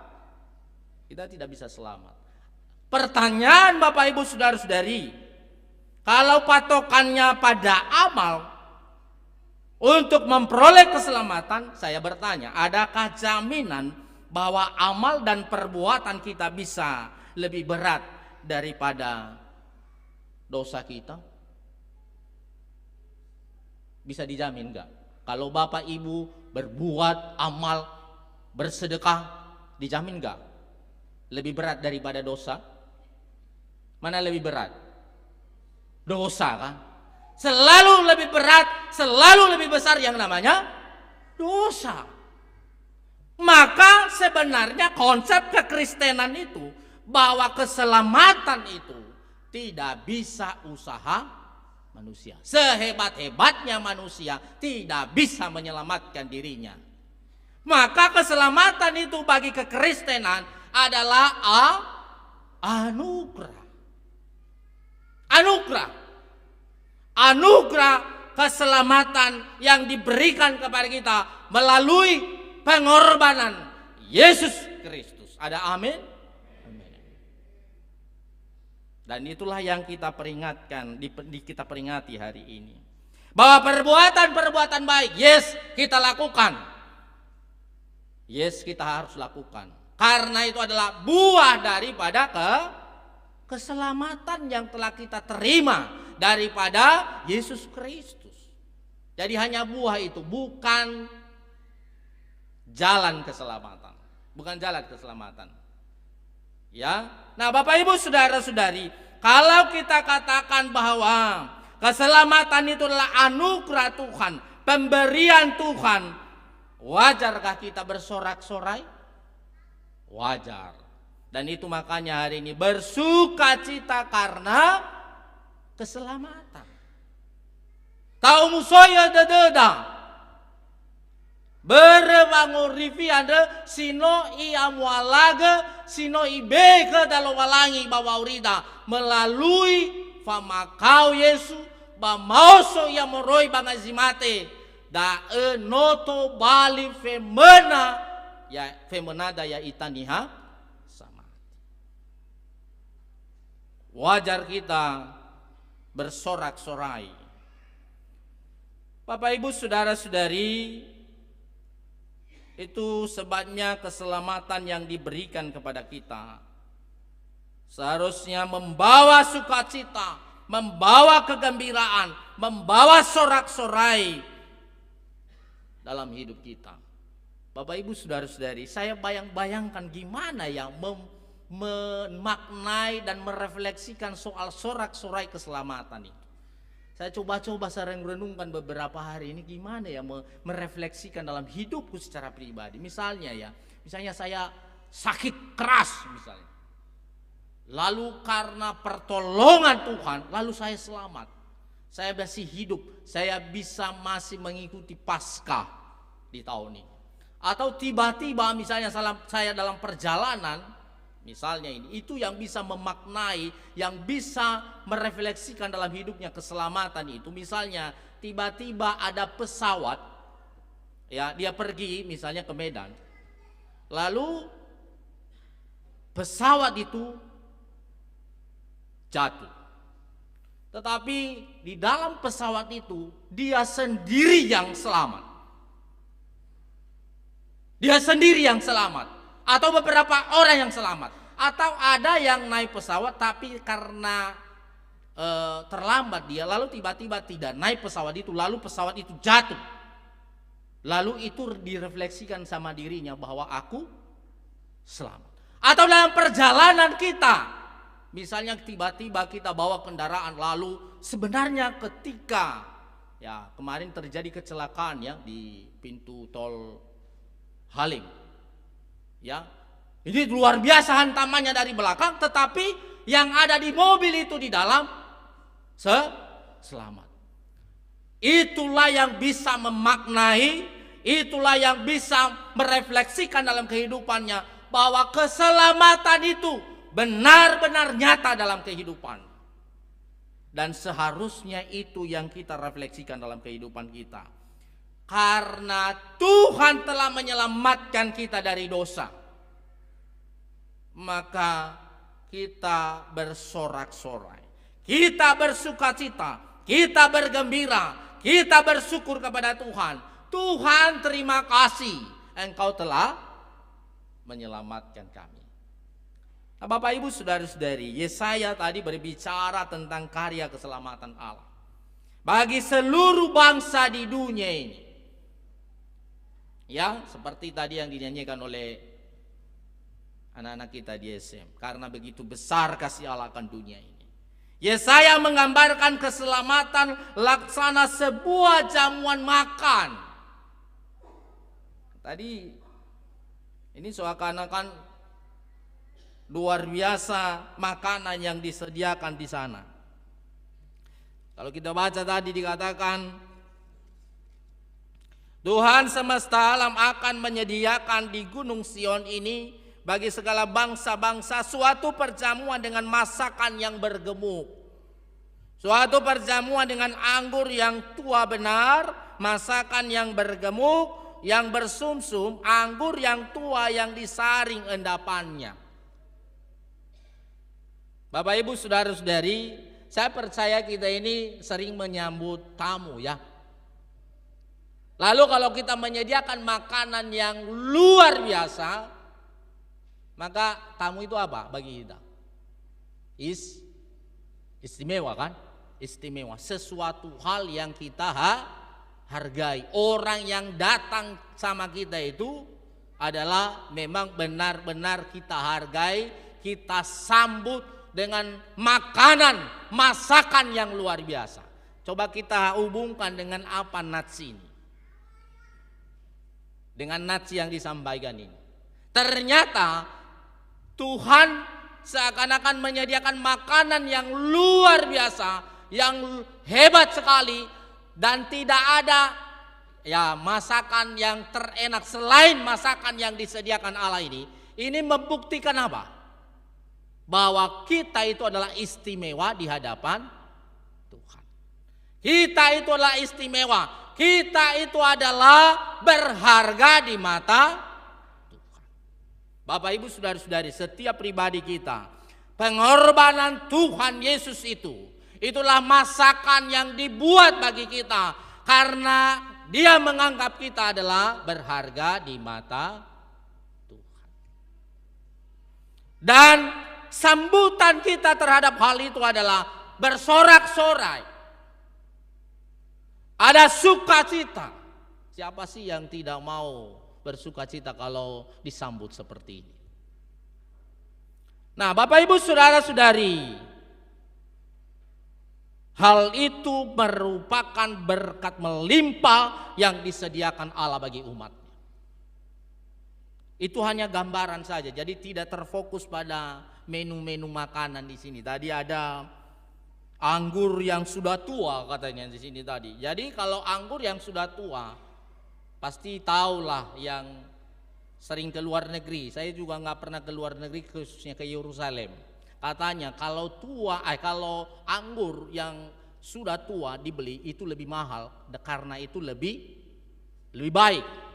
kita tidak bisa selamat. Pertanyaan Bapak Ibu saudara-saudari, kalau patokannya pada amal untuk memperoleh keselamatan, saya bertanya, adakah jaminan bahwa amal dan perbuatan kita bisa lebih berat daripada dosa kita? Bisa dijamin enggak? Kalau Bapak Ibu berbuat amal, bersedekah, dijamin enggak lebih berat daripada dosa? Mana lebih berat? Dosa kan? Selalu lebih berat, selalu lebih besar yang namanya dosa. Maka sebenarnya konsep kekristenan itu bahwa keselamatan itu tidak bisa usaha manusia. Sehebat-hebatnya manusia tidak bisa menyelamatkan dirinya. Maka keselamatan itu bagi kekristenan adalah anugerah. Anugerah keselamatan yang diberikan kepada kita melalui pengorbanan Yesus Kristus. Ada amin? Amin. Dan itulah yang kita peringatkan, kita peringati hari ini. Bahwa perbuatan-perbuatan baik, yes, kita lakukan. Yes, kita harus lakukan. Karena itu adalah buah daripada keselamatan yang telah kita terima daripada Yesus Kristus. Jadi hanya buah itu, bukan jalan keselamatan. Bukan jalan keselamatan. Ya. Nah, Bapak Ibu saudara-saudari, kalau kita katakan bahwa keselamatan itu adalah anugerah Tuhan, pemberian Tuhan, wajarkah kita bersorak-sorai? Wajar. Dan itu makanya hari ini bersukacita karena keselamatan. Tahu musoya dededa. Berbangun rivi anda sino i amualaga sino ibe ke dalam walangi bawa urida melalui famakau Yesu bamauso ya moroi bangazimate da noto bali femena ya femenada ya itaniha sama. Wajar kita bersorak-sorai. Bapak Ibu saudara-saudari, itu sebabnya keselamatan yang diberikan kepada kita seharusnya membawa sukacita, membawa kegembiraan, membawa sorak-sorai dalam hidup kita. Bapak Ibu saudara-saudari, saya bayangkan gimana ya memaknai dan merefleksikan soal sorak-sorai keselamatan itu. Saya coba-coba sering renungkan beberapa hari ini gimana ya merefleksikan dalam hidupku secara pribadi. Misalnya saya sakit keras misalnya. Lalu karena pertolongan Tuhan, lalu saya selamat. Saya masih hidup, saya bisa masih mengikuti Paskah di tahun ini. Atau tiba-tiba misalnya saya dalam perjalanan, misalnya ini, itu yang bisa memaknai, yang bisa merefleksikan dalam hidupnya keselamatan itu. Misalnya tiba-tiba ada pesawat, ya dia pergi misalnya ke Medan. Lalu pesawat itu jatuh. Tetapi di dalam pesawat itu dia sendiri yang selamat. Dia sendiri yang selamat. Atau beberapa orang yang selamat. Atau ada yang naik pesawat tapi karena terlambat dia, lalu tiba-tiba tidak naik pesawat itu, lalu pesawat itu jatuh. Lalu itu direfleksikan sama dirinya bahwa aku selamat. Atau dalam perjalanan kita, misalnya tiba-tiba kita bawa kendaraan, lalu sebenarnya ketika ya kemarin terjadi kecelakaan ya di pintu tol Halim. Ya, ini luar biasa hantamannya dari belakang, tetapi yang ada di mobil itu di dalam selamat. Itulah yang bisa memaknai, itulah yang bisa merefleksikan dalam kehidupannya bahwa keselamatan itu benar-benar nyata dalam kehidupan. Dan seharusnya itu yang kita refleksikan dalam kehidupan kita. Karena Tuhan telah menyelamatkan kita dari dosa, maka kita bersorak-sorai, kita bersukacita, kita bergembira, kita bersyukur kepada Tuhan. Tuhan, terima kasih, Engkau telah menyelamatkan kami. Nah, Bapak Ibu saudara-saudari, Yesaya tadi berbicara tentang karya keselamatan Allah bagi seluruh bangsa di dunia ini. Ya, seperti tadi yang dinyanyikan oleh anak-anak kita di SM. Karena begitu besar kasih Allah akan dunia ini. Yesaya menggambarkan keselamatan laksana sebuah jamuan makan. Tadi ini seakan-akan luar biasa makanan yang disediakan di sana. Kalau kita baca tadi dikatakan Tuhan semesta alam akan menyediakan di Gunung Sion ini bagi segala bangsa-bangsa suatu perjamuan dengan masakan yang bergemuk. Suatu perjamuan dengan anggur yang tua benar, masakan yang bergemuk, yang bersumsum, anggur yang tua yang disaring endapannya. Bapak Ibu saudara-saudari, saya percaya kita ini sering menyambut tamu ya. Lalu kalau kita menyediakan makanan yang luar biasa, maka tamu itu apa bagi kita? Istimewa kan? Istimewa, sesuatu hal yang kita hargai. Orang yang datang sama kita itu adalah memang benar-benar kita hargai, kita sambut dengan makanan, masakan yang luar biasa. Coba kita hubungkan dengan apa nats ini. Dengan nats yang disampaikan ini. Ternyata Tuhan seakan-akan menyediakan makanan yang luar biasa, yang hebat sekali, dan tidak ada ya masakan yang terenak selain masakan yang disediakan Allah ini. Ini membuktikan apa? Bahwa kita itu adalah istimewa di hadapan Tuhan. Kita itu adalah istimewa. Kita itu adalah berharga di mata Tuhan. Bapak Ibu saudara-saudari, setiap pribadi kita, pengorbanan Tuhan Yesus itulah masakan yang dibuat bagi kita. Karena Dia menganggap kita adalah berharga di mata Tuhan. Dan sambutan kita terhadap hal itu adalah bersorak-sorai. Ada sukacita. Siapa sih yang tidak mau bersukacita kalau disambut seperti ini? Nah, Bapak Ibu Saudara-saudari, hal itu merupakan berkat melimpah yang disediakan Allah bagi umatnya. Itu hanya gambaran saja, jadi tidak terfokus pada menu-menu makanan di sini. Tadi ada anggur yang sudah tua katanya di sini tadi. Jadi kalau anggur yang sudah tua, pasti tahulah yang sering ke luar negeri. Saya juga nggak pernah ke luar negeri, khususnya ke Yerusalem. Katanya kalau anggur yang sudah tua dibeli itu lebih mahal, karena itu lebih baik.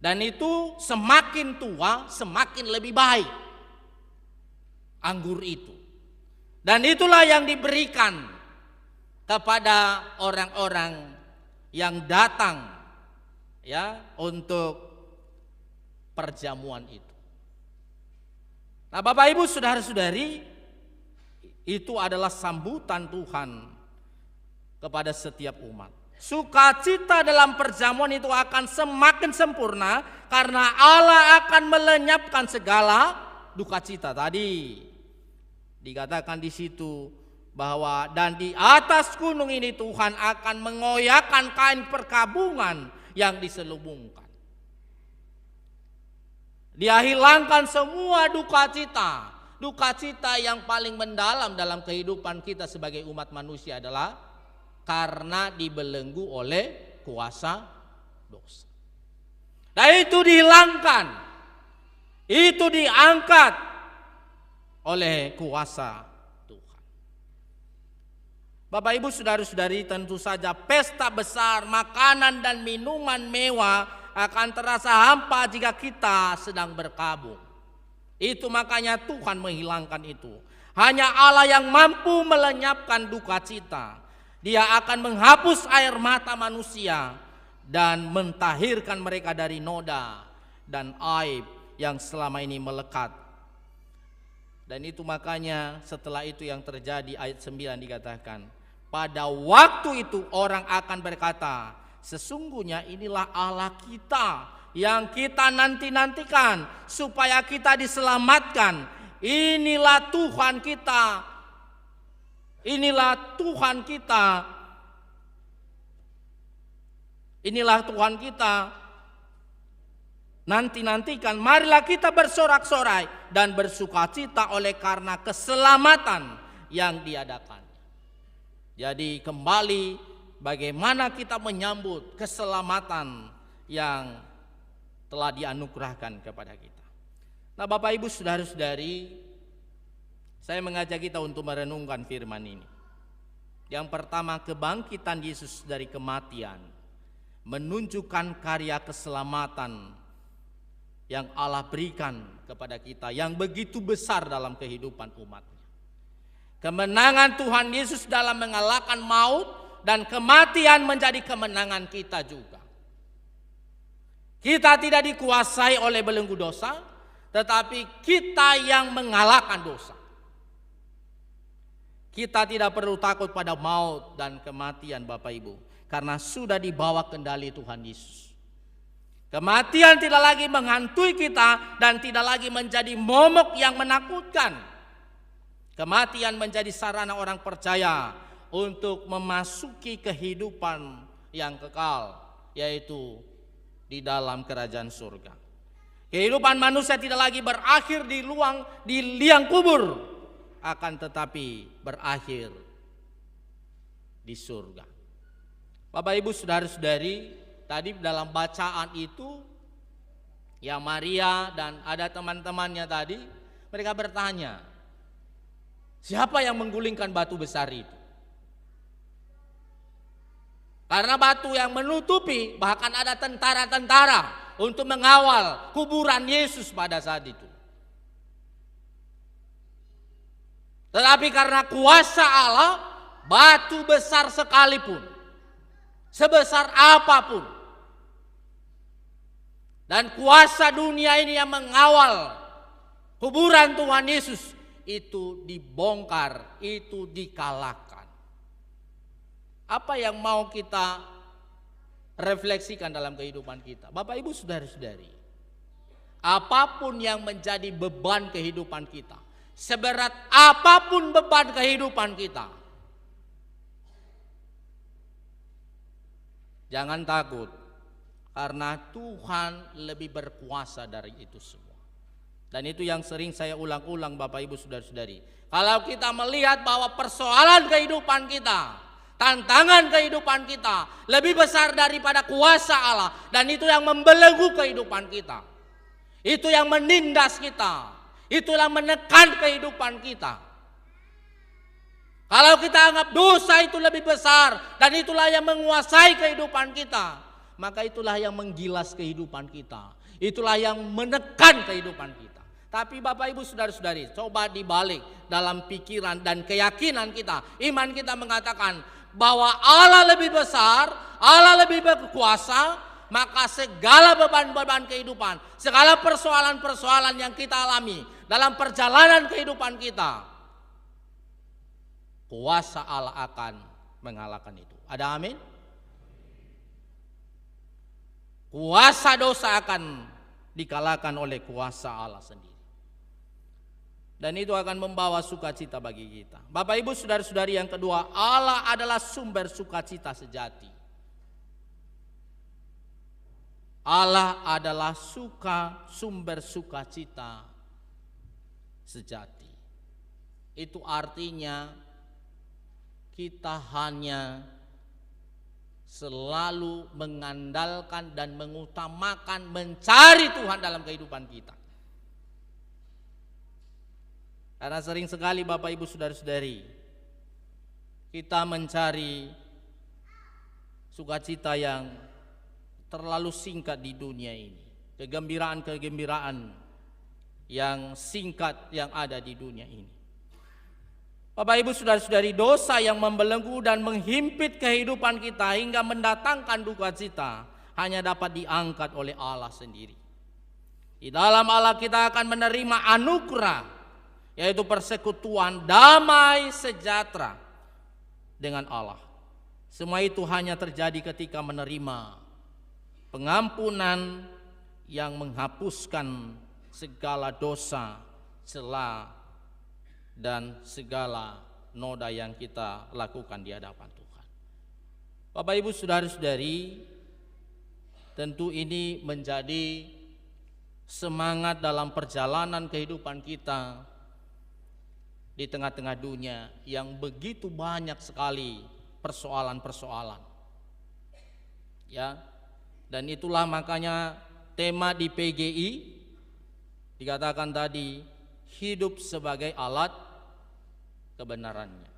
Dan itu semakin tua semakin lebih baik anggur itu. Dan itulah yang diberikan kepada orang-orang yang datang ya untuk perjamuan itu. Nah, Bapak Ibu Saudara-saudari, itu adalah sambutan Tuhan kepada setiap umat. Sukacita dalam perjamuan itu akan semakin sempurna karena Allah akan melenyapkan segala duka cita. Tadi dikatakan di situ bahwa dan di atas gunung ini Tuhan akan mengoyakkan kain perkabungan yang diselubungkan. Dia hilangkan semua duka cita yang paling mendalam dalam kehidupan kita sebagai umat manusia adalah karena dibelenggu oleh kuasa dosa. Dan itu dihilangkan, itu diangkat oleh kuasa Tuhan. Bapak Ibu Saudara-saudari, tentu saja pesta besar, makanan dan minuman mewah akan terasa hampa jika kita sedang berkabung. Itu makanya Tuhan menghilangkan itu. Hanya Allah yang mampu melenyapkan duka cita. Dia akan menghapus air mata manusia dan mentahirkan mereka dari noda dan aib yang selama ini melekat. Dan itu makanya setelah itu yang terjadi, ayat 9 dikatakan, pada waktu itu orang akan berkata, sesungguhnya inilah Allah kita yang kita nanti-nantikan supaya kita diselamatkan. Inilah Tuhan kita. Inilah Tuhan kita. Inilah Tuhan kita. Nanti-nantikan, marilah kita bersorak-sorai dan bersukacita oleh karena keselamatan yang diadakan. Jadi kembali bagaimana kita menyambut keselamatan yang telah dianugerahkan kepada kita. Nah, Bapak Ibu Saudara-saudari, saya mengajak kita untuk merenungkan firman ini. Yang pertama, kebangkitan Yesus dari kematian menunjukkan karya keselamatan yang Allah berikan kepada kita yang begitu besar dalam kehidupan umatnya. Kemenangan Tuhan Yesus dalam mengalahkan maut dan kematian menjadi kemenangan kita juga. Kita tidak dikuasai oleh belenggu dosa, tetapi kita yang mengalahkan dosa. Kita tidak perlu takut pada maut dan kematian, Bapak Ibu, karena sudah dibawa kendali Tuhan Yesus. Kematian tidak lagi menghantui kita dan tidak lagi menjadi momok yang menakutkan. Kematian menjadi sarana orang percaya untuk memasuki kehidupan yang kekal, yaitu di dalam kerajaan surga. Kehidupan manusia tidak lagi berakhir di liang kubur, akan tetapi berakhir di surga. Bapak Ibu Saudara-saudari, tadi dalam bacaan itu ya Maria dan ada teman-temannya tadi, mereka bertanya, siapa yang menggulingkan batu besar itu? Karena batu yang menutupi, bahkan ada tentara-tentara untuk mengawal kuburan Yesus pada saat itu. Tetapi karena kuasa Allah, batu besar sekalipun, sebesar apapun, dan kuasa dunia ini yang mengawal kuburan Tuhan Yesus, itu dibongkar, itu dikalahkan. Apa yang mau kita refleksikan dalam kehidupan kita? Bapak Ibu Saudara-saudari, apapun yang menjadi beban kehidupan kita, seberat apapun beban kehidupan kita, jangan takut, karena Tuhan lebih berkuasa dari itu semua. Dan itu yang sering saya ulang-ulang Bapak Ibu Saudara-saudari. Kalau kita melihat bahwa persoalan kehidupan kita, tantangan kehidupan kita lebih besar daripada kuasa Allah, dan itu yang membelenggu kehidupan kita, itu yang menindas kita, itu yang menekan kehidupan kita. Kalau kita anggap dosa itu lebih besar dan itulah yang menguasai kehidupan kita, maka itulah yang menggilas kehidupan kita, itulah yang menekan kehidupan kita. Tapi Bapak Ibu Saudara-saudari, coba dibalik dalam pikiran dan keyakinan kita, iman kita mengatakan bahwa Allah lebih besar, Allah lebih berkuasa, maka segala beban-beban kehidupan, segala persoalan-persoalan yang kita alami dalam perjalanan kehidupan kita, kuasa Allah akan mengalahkan itu. Ada amin? Kuasa dosa akan dikalahkan oleh kuasa Allah sendiri. Dan itu akan membawa sukacita bagi kita. Bapak Ibu Saudara-saudari, yang kedua, Allah adalah sumber sukacita sejati. Allah adalah sumber sukacita sejati. Itu artinya kita hanya selalu mengandalkan dan mengutamakan mencari Tuhan dalam kehidupan kita. Karena sering sekali Bapak Ibu Saudara-saudari, kita mencari sukacita yang terlalu singkat di dunia ini. Kegembiraan-kegembiraan yang singkat yang ada di dunia ini. Bapak Ibu Saudara-saudari, dosa yang membelenggu dan menghimpit kehidupan kita hingga mendatangkan duka cita hanya dapat diangkat oleh Allah sendiri. Di dalam Allah kita akan menerima anugerah, yaitu persekutuan damai sejahtera dengan Allah. Semua itu hanya terjadi ketika menerima pengampunan yang menghapuskan segala dosa, celah, dan segala noda yang kita lakukan di hadapan Tuhan. Bapak Ibu Saudara-saudari, tentu ini menjadi semangat dalam perjalanan kehidupan kita di tengah-tengah dunia yang begitu banyak sekali persoalan-persoalan. Ya. Dan itulah makanya tema di PGI dikatakan tadi, hidup sebagai alat kebenarannya.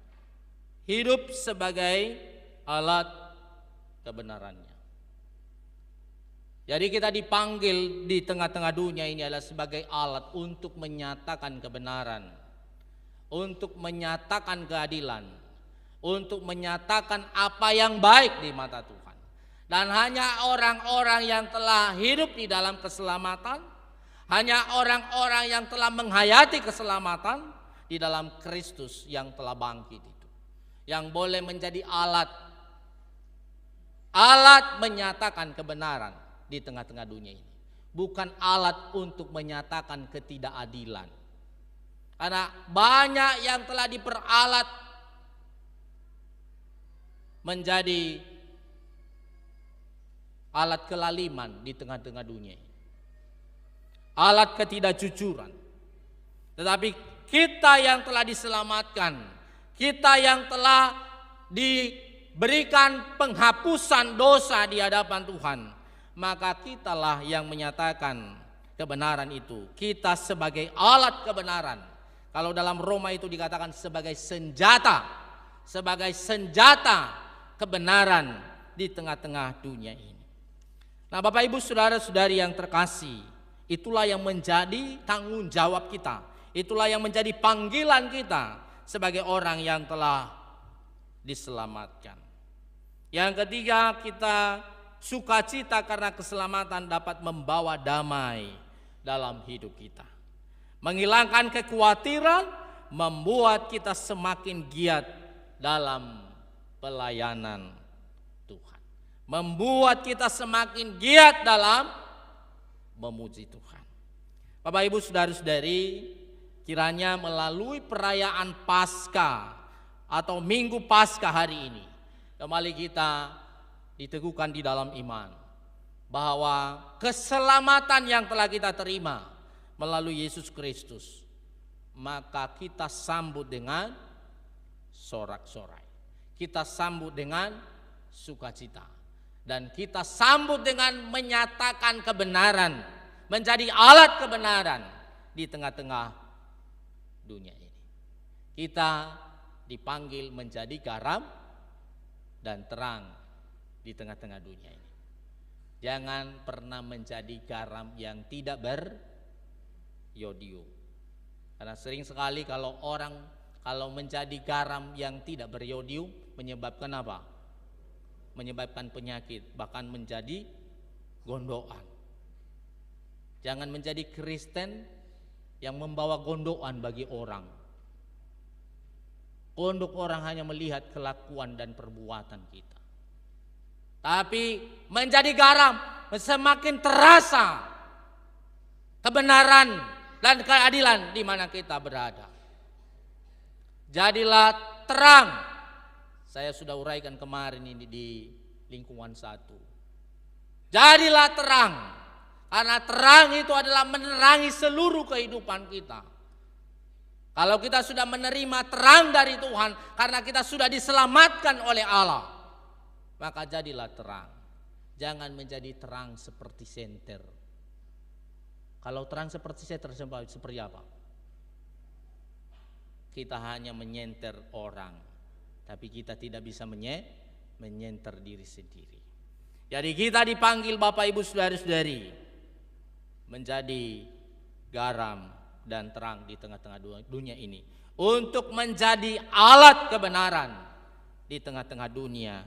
Hidup sebagai alat kebenarannya. Jadi kita dipanggil di tengah-tengah dunia ini adalah sebagai alat untuk menyatakan kebenaran, untuk menyatakan keadilan, untuk menyatakan apa yang baik di mata Tuhan. Dan hanya orang-orang yang telah hidup di dalam keselamatan, hanya orang-orang yang telah menghayati keselamatan di dalam Kristus yang telah bangkit itu, yang boleh menjadi alat menyatakan kebenaran di tengah-tengah dunia ini. Bukan alat untuk menyatakan ketidakadilan. Karena banyak yang telah diperalat menjadi alat kelaliman di tengah-tengah dunia ini. Alat ketidakjujuran. Tetapi kita yang telah diselamatkan, kita yang telah diberikan penghapusan dosa di hadapan Tuhan, maka kitalah yang menyatakan kebenaran itu. Kita sebagai alat kebenaran. Kalau dalam Roma itu dikatakan sebagai senjata kebenaran di tengah-tengah dunia ini. Nah, Bapak Ibu Saudara-saudari yang terkasih, itulah yang menjadi tanggung jawab kita. Itulah yang menjadi panggilan kita sebagai orang yang telah diselamatkan. Yang ketiga, kita sukacita karena keselamatan dapat membawa damai dalam hidup kita. Menghilangkan kekhawatiran, membuat kita semakin giat dalam pelayanan Tuhan. Membuat kita semakin giat dalam memuji Tuhan. Bapak Ibu Saudara-saudari, kiranya melalui perayaan Paskah atau Minggu Paskah hari ini, kembali kita diteguhkan di dalam iman bahwa keselamatan yang telah kita terima melalui Yesus Kristus, maka kita sambut dengan sorak-sorai, kita sambut dengan sukacita, dan kita sambut dengan menyatakan kebenaran, menjadi alat kebenaran di tengah-tengah dunia ini. Kita dipanggil menjadi garam dan terang di tengah-tengah dunia ini. Jangan pernah menjadi garam yang tidak beryodium. Karena sering sekali kalau menjadi garam yang tidak beryodium menyebabkan apa? Menyebabkan penyakit, bahkan menjadi gondokan. Jangan menjadi Kristen yang membawa gondokan bagi orang. Gondok orang hanya melihat kelakuan dan perbuatan kita. Tapi menjadi garam, semakin terasa kebenaran dan keadilan di mana kita berada. Jadilah terang. Saya sudah uraikan kemarin ini di lingkungan 1. Jadilah terang. Karena terang itu adalah menerangi seluruh kehidupan kita. Kalau kita sudah menerima terang dari Tuhan karena kita sudah diselamatkan oleh Allah, maka jadilah terang. Jangan menjadi terang seperti senter. Kalau terang seperti senter seperti apa? Kita hanya menyenter orang, tapi kita tidak bisa menyenter diri sendiri. Jadi kita dipanggil Bapak Ibu Saudara-saudari menjadi garam dan terang di tengah-tengah dunia ini, untuk menjadi alat kebenaran di tengah-tengah dunia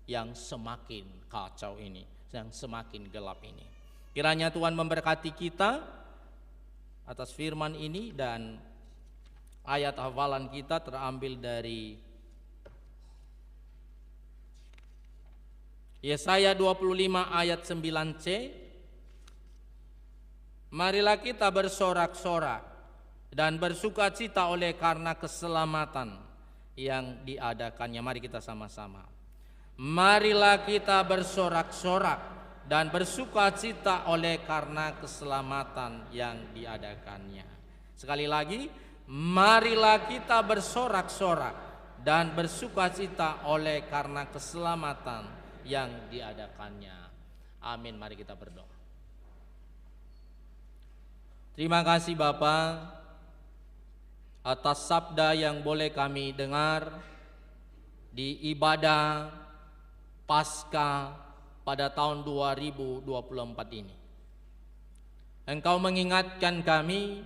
yang semakin kacau ini, yang semakin gelap ini. Kiranya Tuhan memberkati kita atas firman ini, dan ayat hafalan kita terambil dari Yesaya 25 ayat 9c. Marilah kita bersorak-sorak dan bersukacita oleh karena keselamatan yang diadakannya. Mari kita sama-sama. Marilah kita bersorak-sorak dan bersukacita oleh karena keselamatan yang diadakannya. Sekali lagi, marilah kita bersorak-sorak dan bersukacita oleh karena keselamatan yang diadakannya. Amin. Mari kita berdoa. Terima kasih Bapa atas sabda yang boleh kami dengar di ibadah Paskah pada tahun 2024 ini. Engkau mengingatkan kami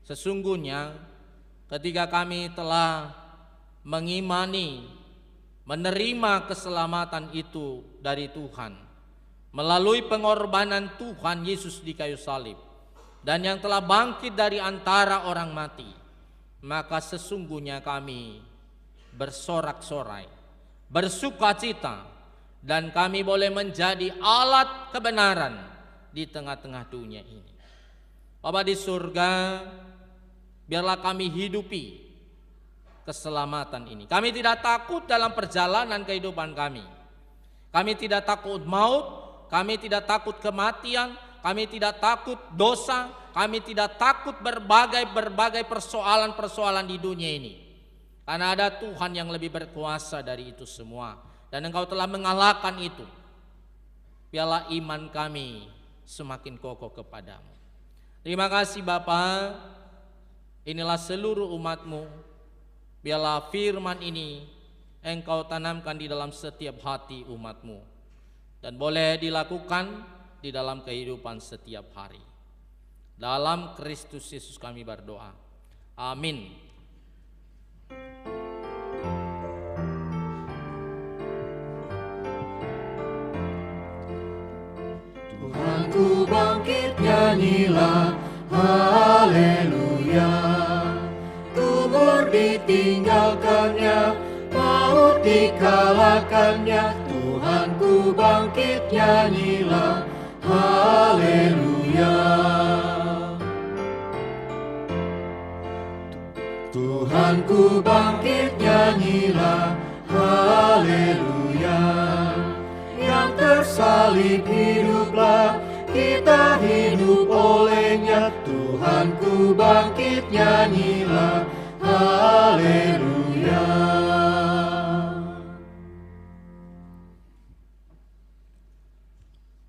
sesungguhnya ketika kami telah mengimani, menerima keselamatan itu dari Tuhan melalui pengorbanan Tuhan Yesus di kayu salib, dan yang telah bangkit dari antara orang mati, maka sesungguhnya kami bersorak-sorai, bersukacita, dan kami boleh menjadi alat kebenaran di tengah-tengah dunia ini. Bapa di surga, biarlah kami hidupi keselamatan ini. Kami tidak takut dalam perjalanan kehidupan kami. Kami tidak takut maut, kami tidak takut kematian, kami tidak takut dosa, kami tidak takut berbagai persoalan-persoalan di dunia ini. Karena ada Tuhan yang lebih berkuasa dari itu semua, dan Engkau telah mengalahkan itu. Biarlah iman kami semakin kokoh kepadamu. Terima kasih Bapa. Inilah seluruh umat-Mu. Biarlah firman ini Engkau tanamkan di dalam setiap hati umat-Mu, dan boleh dilakukan di dalam kehidupan setiap hari. Dalam Kristus Yesus kami berdoa. Amin. Tuhanku bangkit, nyanyilah haleluya. Kubur ditinggalkannya, maut dikalahkannya. Tuhanku bangkit, nyanyilah haleluya. Tuhanku bangkit, nyanyilah haleluya. Yang tersalib hiduplah, kita hidup olehnya. Tuhanku bangkit, nyanyilah haleluya.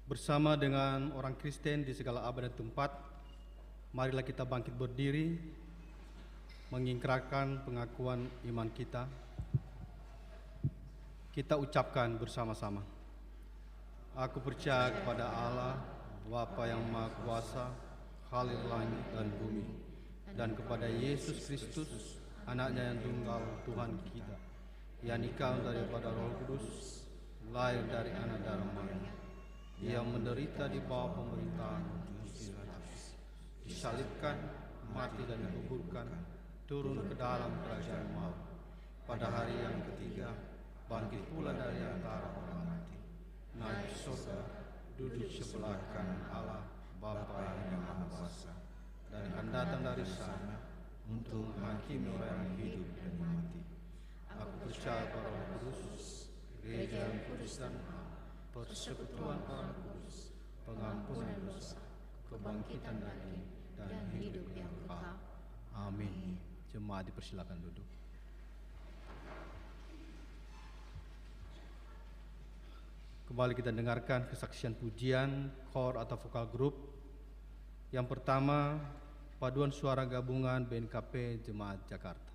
Bersama dengan orang Kristen di segala abad dan tempat, marilah kita bangkit berdiri, mengingkrarkan pengakuan iman kita. Kita ucapkan bersama-sama. Aku percaya kepada Allah, Bapa yang Maha Kuasa, Khalik langit dan bumi, dan kepada Yesus Kristus, Anaknya yang tunggal, Tuhan kita, yang nikah daripada Roh Kudus, lahir dari anak darah Maria, yang menderita di bawah pemerintahan Pontius Pilatus, disalibkan, mati dan dikuburkan, turun ke dalam kerajaan maut. Pada hari yang ketiga, bangkit pula dari antara orang mati, naik ke surga, duduk sebelah kanan Allah, Bapa yang Maha Kuasa, dan akan datang dari sana untuk menghakimi orang hidup dan mati. Aku percaya pada Roh Kudus, gereja yang kudus dan am, persekutuan orang kudus, pengampunan dosa, kebangkitan daging, dan hidup yang kekal. Amin. Jemaat dipersilakan duduk. Kembali kita dengarkan kesaksian pujian kor atau vokal grup. Yang pertama, paduan suara gabungan BNKP Jemaat Jakarta.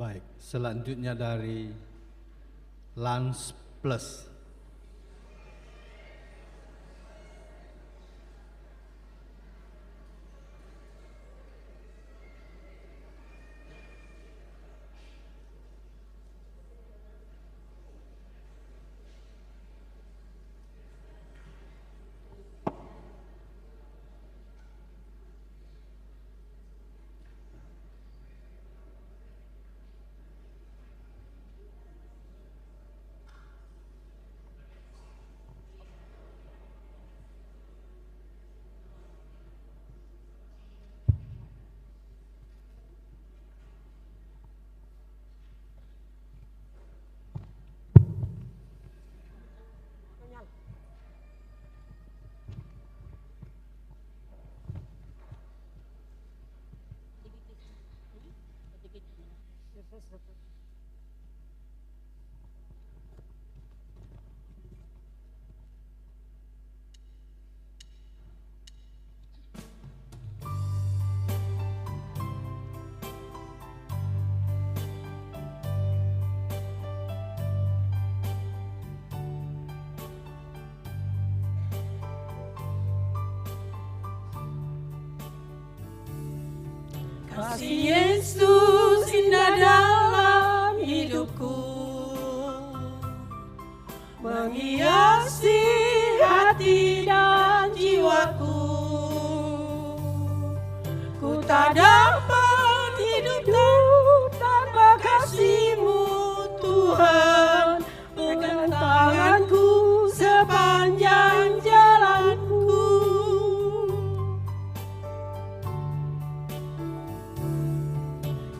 Baik, selanjutnya dari Lans Plus. Kasih Yesus indah dalam hidupku, menghiasi hati dan jiwaku. Ku tak dapat hidup tanpa kasih-Mu Tuhan, pegang tanganku sepanjang jalanku.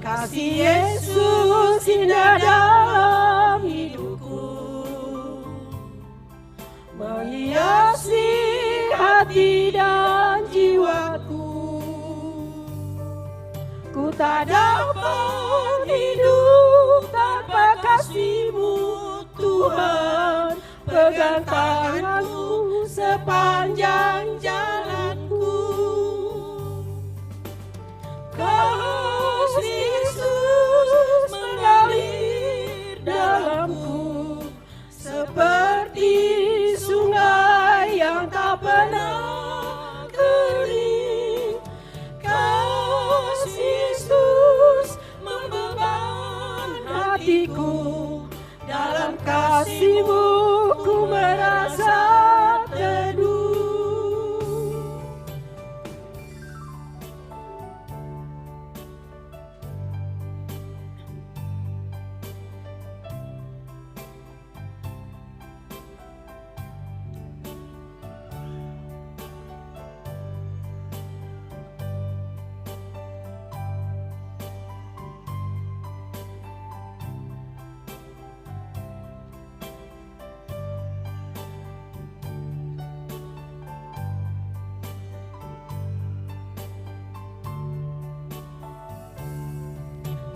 Kasih Yesus indah dalam hidupku, menghiasi hati dan jiwaku. Ku tak dapat hidup tanpa kasih-Mu Tuhan, pegang tanganku sepanjang jalanku. Kasih Yesus mengalir dalamku seperti sungai yang tak pernah kering. Kasih Yesus membeban hatiku, dalam kasih-Mu ku merasa teduh.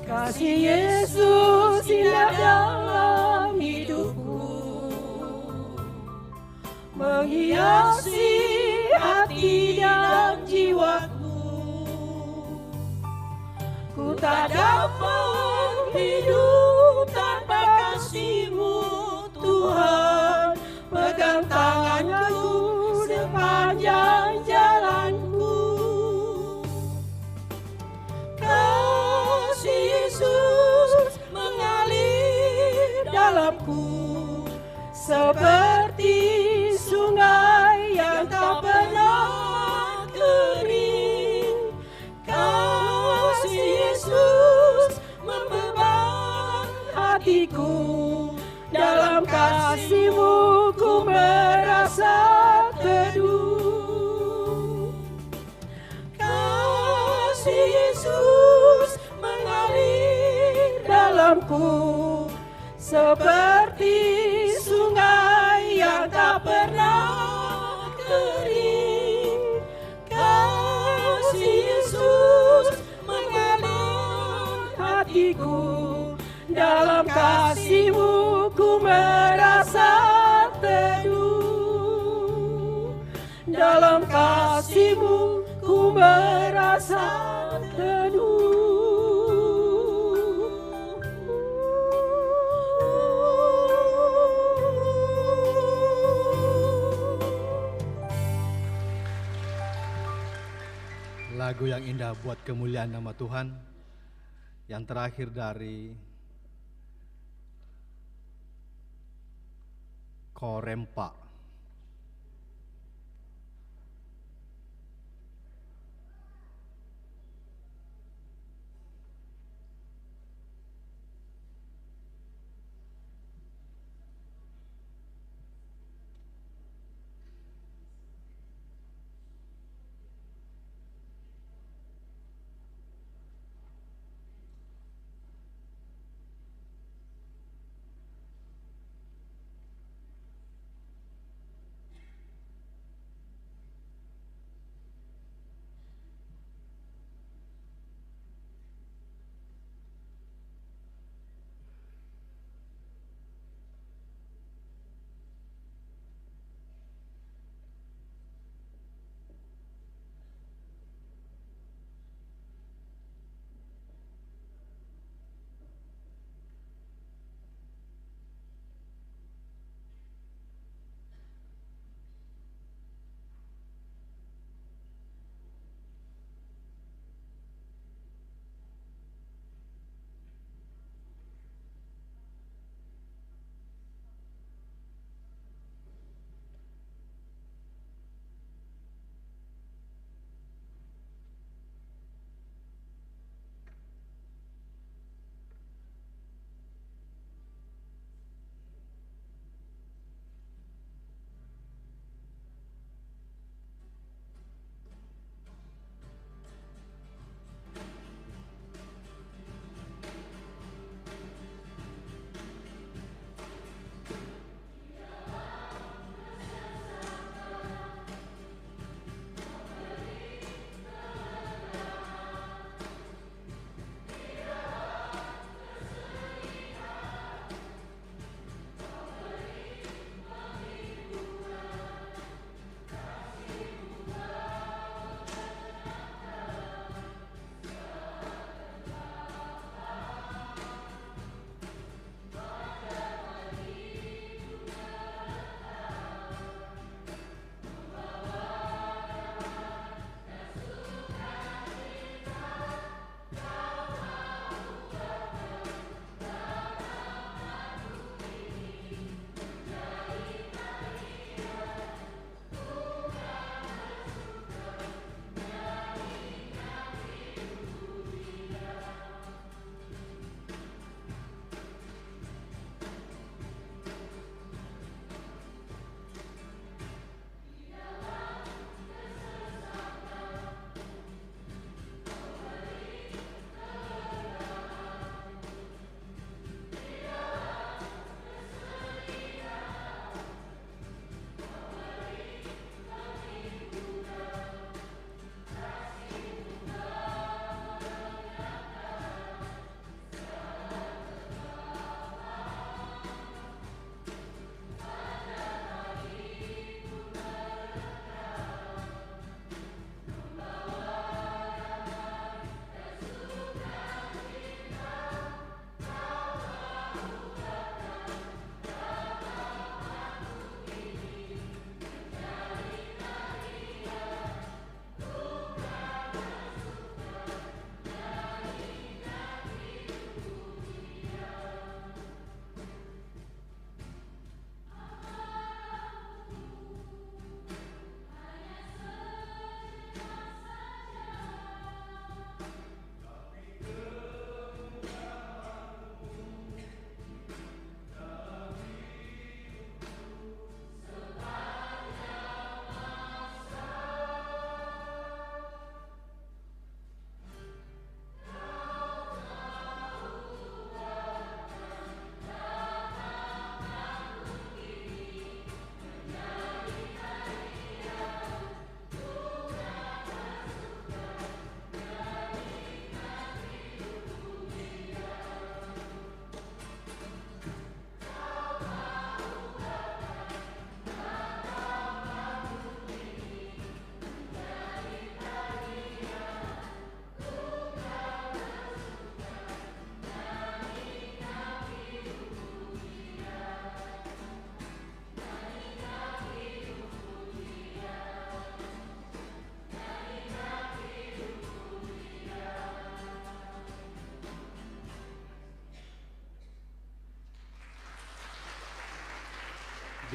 Kasih Yesus indah dalam hidupku, menghiasi hati dan jiwaku. Ku tak dapat hidup tanpa kasih-Mu Tuhan, pegang tanganku sepanjang jalanku. Kasih Yesus mengalir dalamku seperti sungai yang tak pernah kering. Kasih Yesus membeban hatiku, dalam kasih-Mu ku merasa teduh. Kasih Yesus mengalir dalamku seperti sungai yang tak pernah kering. Kasih Yesus mengalir hatiku, dalam kasih-Mu ku merasa teduh. Dalam kasih-Mu ku merasa teduh. Lagu yang indah buat kemuliaan nama Tuhan. Yang terakhir dari Korempa.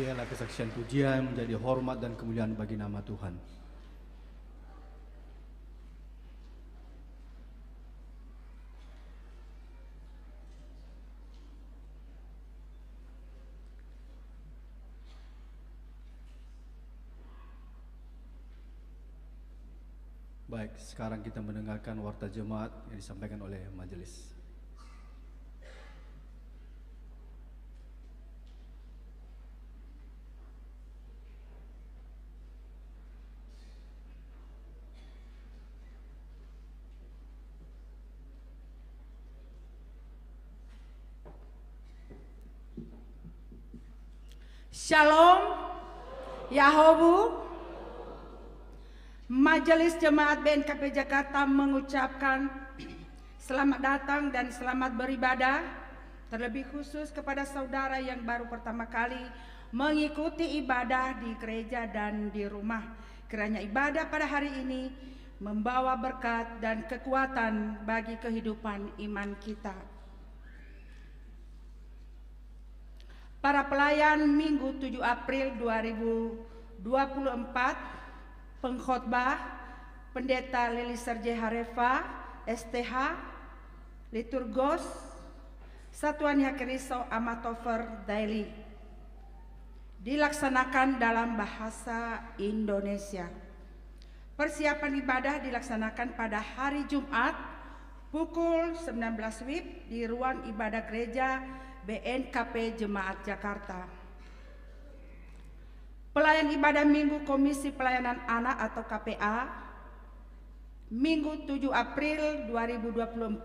Biarlah kesaksian pujian menjadi hormat dan kemuliaan bagi nama Tuhan. Baik, sekarang kita mendengarkan warta jemaat yang disampaikan oleh majelis. Shalom, Yahobu. Majelis Jemaat BNKP Jakarta mengucapkan selamat datang dan selamat beribadah, terlebih khusus kepada saudara yang baru pertama kali mengikuti ibadah di gereja dan di rumah. Kiranya ibadah pada hari ini membawa berkat dan kekuatan bagi kehidupan iman kita. Para pelayan Minggu 7 April 2024, pengkhotbah Pendeta Lelisar J. Harefa, STH, Liturgos, Satuan Yakeriso Amatover Daily, dilaksanakan dalam bahasa Indonesia. Persiapan ibadah dilaksanakan pada hari Jumat pukul 19 WIB di ruang ibadah gereja BNKP Jemaat Jakarta. Pelayan ibadah Minggu Komisi Pelayanan Anak atau KPA, Minggu 7 April 2024,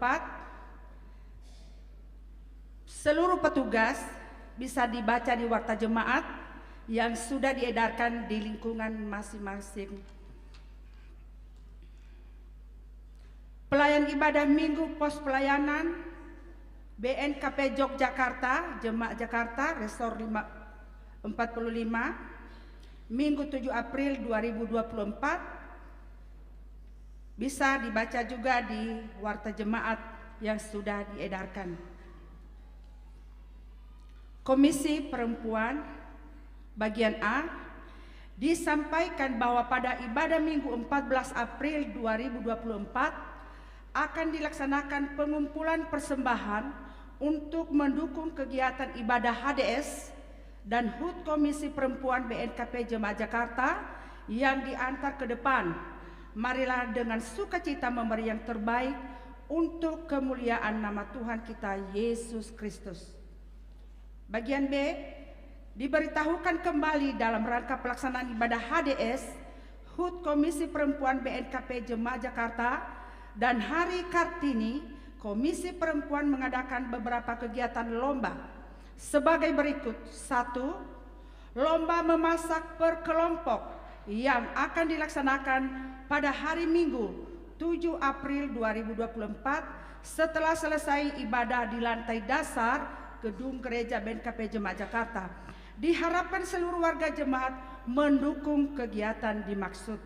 seluruh petugas bisa dibaca di warta jemaat yang sudah diedarkan di lingkungan masing-masing. Pelayan ibadah Minggu Pos Pelayanan BNKP Yogyakarta, Jemaat Jakarta, Resor 45, Minggu 7 April 2024, bisa dibaca juga di warta jemaat yang sudah diedarkan. Komisi Perempuan Bagian A disampaikan bahwa pada ibadah Minggu 14 April 2024 akan dilaksanakan pengumpulan persembahan untuk mendukung kegiatan ibadah HDS dan HUT Komisi Perempuan BNKP Jemaat Jakarta yang diantar ke depan. Marilah dengan sukacita memberi yang terbaik untuk kemuliaan nama Tuhan kita Yesus Kristus. Bagian B, diberitahukan kembali dalam rangka pelaksanaan ibadah HDS HUT Komisi Perempuan BNKP Jemaat Jakarta dan Hari Kartini, Komisi Perempuan mengadakan beberapa kegiatan lomba sebagai berikut. 1. Lomba memasak per kelompok yang akan dilaksanakan pada hari Minggu 7 April 2024 setelah selesai ibadah di lantai dasar Gedung Gereja BNKP Jemaat Jakarta. Diharapkan seluruh warga jemaat mendukung kegiatan dimaksud.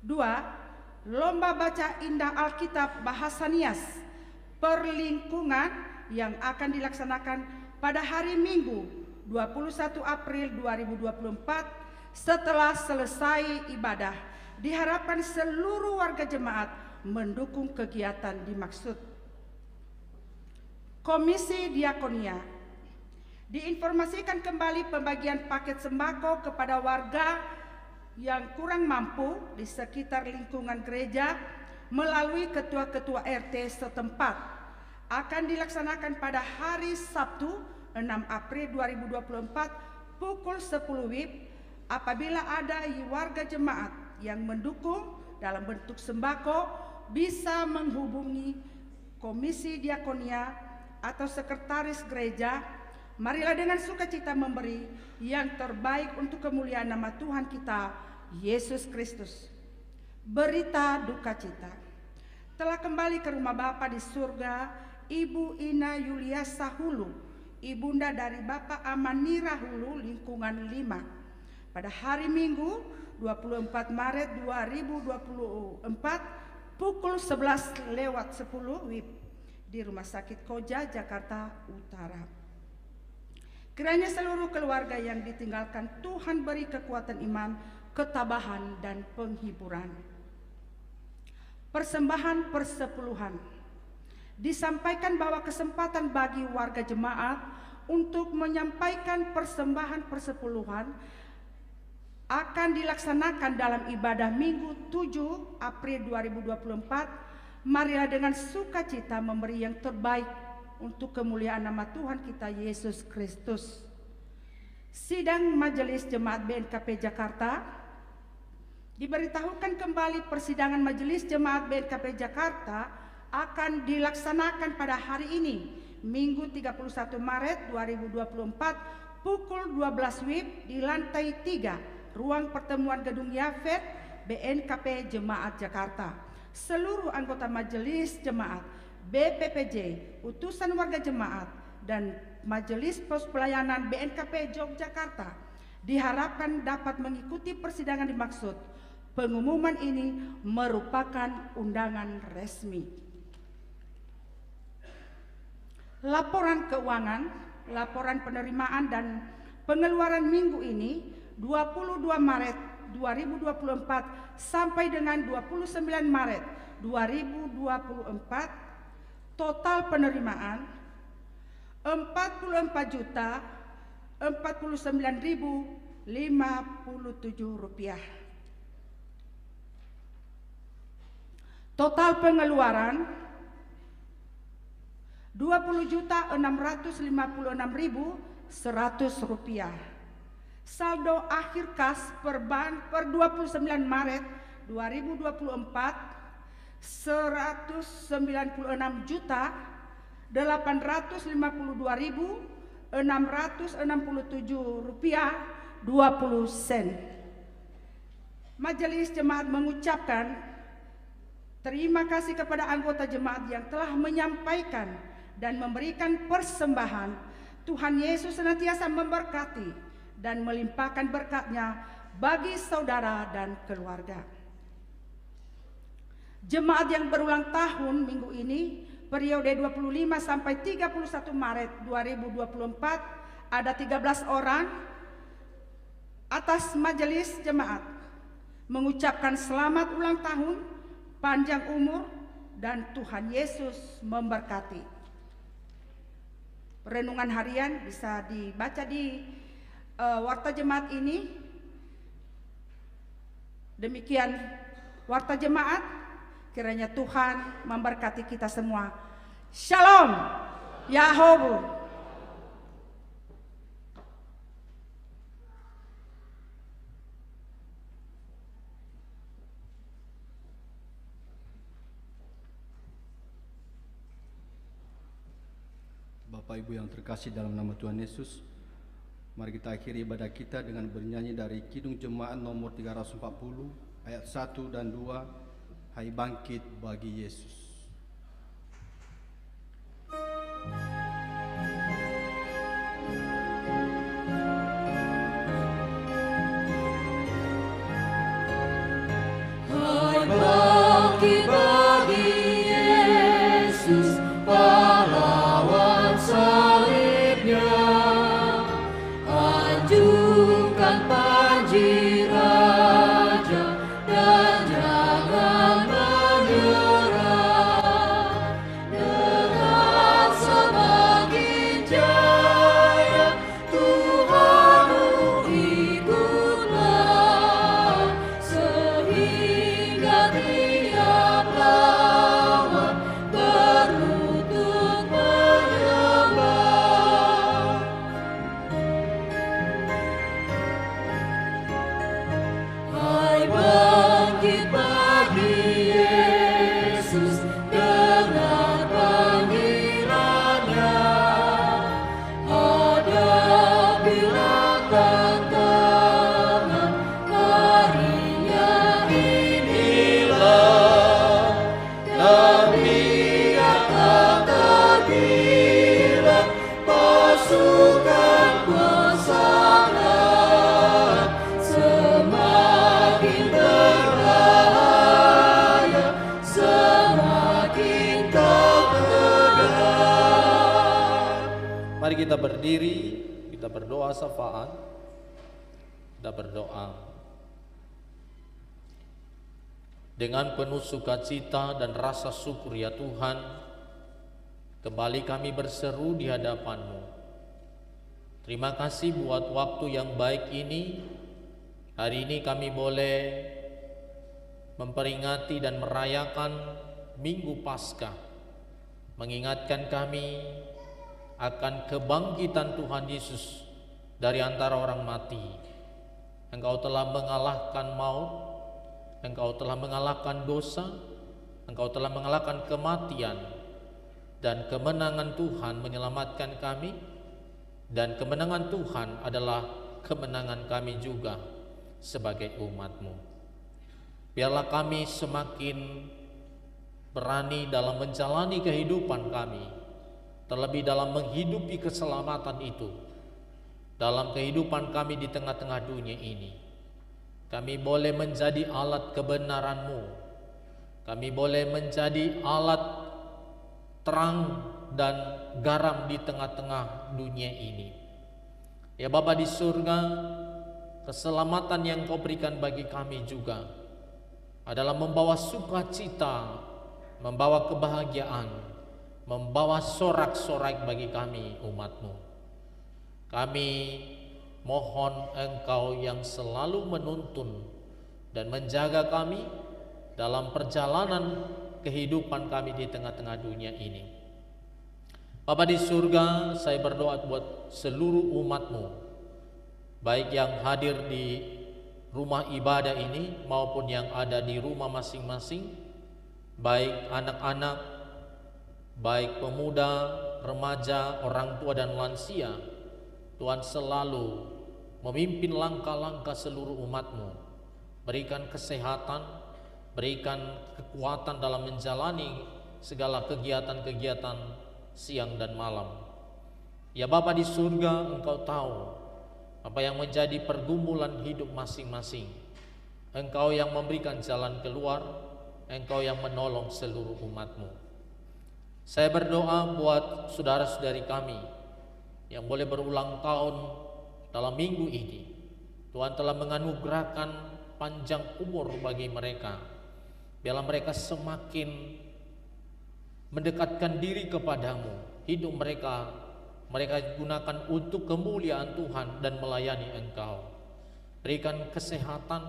2. Lomba baca indah Alkitab bahasa Nias per lingkungan yang akan dilaksanakan pada hari Minggu 21 April 2024 setelah selesai ibadah. Diharapkan seluruh warga jemaat mendukung kegiatan dimaksud. Komisi Diakonia diinformasikan kembali pembagian paket sembako kepada warga yang kurang mampu di sekitar lingkungan gereja melalui ketua-ketua RT setempat. Akan dilaksanakan pada hari Sabtu 6 April 2024 pukul 10 WIB. Apabila ada warga jemaat yang mendukung dalam bentuk sembako, bisa menghubungi Komisi Diakonia atau Sekretaris Gereja. Marilah dengan sukacita memberi yang terbaik untuk kemuliaan nama Tuhan kita Yesus Kristus. Berita duka cita. Telah kembali ke rumah Bapa di surga Ibu Ina Yuliasa Hulu, ibunda dari Bapak Amanira Hulu, lingkungan 5. Pada hari Minggu 24 Maret 2024 pukul 11:10 WIB di Rumah Sakit Koja, Jakarta Utara. Kiranya seluruh keluarga yang ditinggalkan Tuhan beri kekuatan iman, ketabahan, dan penghiburan. Persembahan persepuluhan. Disampaikan bahwa kesempatan bagi warga jemaat untuk menyampaikan persembahan persepuluhan akan dilaksanakan dalam ibadah Minggu 7 April 2024. Marilah dengan sukacita memberi yang terbaik untuk kemuliaan nama Tuhan kita Yesus Kristus. Sidang Majelis Jemaat BNKP Jakarta. Diberitahukan kembali persidangan Majelis Jemaat BNKP Jakarta akan dilaksanakan pada hari ini, Minggu 31 Maret 2024 pukul 12 WIB di lantai 3 ruang pertemuan Gedung Yafet BNKP Jemaat Jakarta. Seluruh anggota Majelis Jemaat, BPPJ, utusan warga jemaat, dan Majelis Pos Pelayanan BNKP Yogyakarta diharapkan dapat mengikuti persidangan dimaksud. Pengumuman ini merupakan undangan resmi. Laporan keuangan, laporan penerimaan dan pengeluaran minggu ini 22 Maret 2024 sampai dengan 29 Maret 2024 total penerimaan 44.049.057 rupiah. Total pengeluaran 20.656.100 rupiah. Saldo akhir kas per 29 Maret 2024 196.852.667 rupiah 20 sen. Majelis Jemaat mengucapkan terima kasih kepada anggota jemaat yang telah menyampaikan dan memberikan persembahan. Tuhan Yesus senantiasa memberkati dan melimpahkan berkat-Nya bagi saudara dan keluarga. Jemaat yang berulang tahun minggu ini, periode 25 sampai 31 Maret 2024, ada 13 orang. Atas Majelis Jemaat mengucapkan selamat ulang tahun, panjang umur, dan Tuhan Yesus memberkati. Renungan harian bisa dibaca di Warta Jemaat ini. Demikian Warta Jemaat, kiranya Tuhan memberkati kita semua. Shalom, Yahobu. Bapak Ibu yang terkasih dalam nama Tuhan Yesus, mari kita akhiri ibadah kita dengan bernyanyi dari Kidung Jemaat nomor 340 ayat 1 dan 2, Hai bangkit bagi Yesus. Hai bangkit bagi Yesus, pahlawan salibnya, anjungkan panji raja dan jangan menyerah. Dengan semakin jaya Tuhanmu ikutlah, sehingga tiap lawan berlutut menyembah. Hai bangkit bagi Yesus, dengar panggilannya, hadapilah tantangan harinya inilah, nabi yang tak terkira, pasukan pesanan semakin berbahaya, semakin kau tegar. Mari kita berdiri. kita berdoa syafaat. Kita berdoa. Dengan penuh sukacita dan rasa syukur ya Tuhan, kembali kami berseru di hadapan-Mu. Terima kasih buat waktu yang baik ini. Hari ini kami boleh memperingati dan merayakan Minggu Paskah, mengingatkan kami akan kebangkitan Tuhan Yesus dari antara orang mati. Engkau telah mengalahkan maut, Engkau telah mengalahkan dosa, Engkau telah mengalahkan kematian, dan kemenangan Tuhan menyelamatkan kami, dan kemenangan Tuhan adalah kemenangan kami juga sebagai umat-Mu. Biarlah kami semakin berani dalam menjalani kehidupan kami, terlebih dalam menghidupi keselamatan itu, dalam kehidupan kami di tengah-tengah dunia ini. Kami boleh menjadi alat kebenaran-Mu, kami boleh menjadi alat terang dan garam di tengah-tengah dunia ini. Ya Bapa di surga, keselamatan yang Kau berikan bagi kami juga adalah membawa sukacita, membawa kebahagiaan, membawa sorak-sorai bagi kami umat-Mu. Kami mohon Engkau yang selalu menuntun dan menjaga kami dalam perjalanan kehidupan kami di tengah-tengah dunia ini. Bapa di surga, saya berdoa buat seluruh umat-Mu, baik yang hadir di rumah ibadah ini maupun yang ada di rumah masing-masing, baik anak-anak, baik pemuda, remaja, orang tua dan lansia. Tuhan selalu memimpin langkah-langkah seluruh umat-Mu, berikan kesehatan, berikan kekuatan dalam menjalani segala kegiatan-kegiatan siang dan malam. Ya Bapa di surga, Engkau tahu apa yang menjadi pergumulan hidup masing-masing. Engkau yang memberikan jalan keluar, Engkau yang menolong seluruh umat-Mu. Saya berdoa buat saudara-saudari kami yang boleh berulang tahun dalam minggu ini. Tuhan telah menganugerahkan panjang umur bagi mereka. Biarlah mereka semakin mendekatkan diri kepadamu. Hidup mereka gunakan untuk kemuliaan Tuhan dan melayani Engkau. Berikan kesehatan,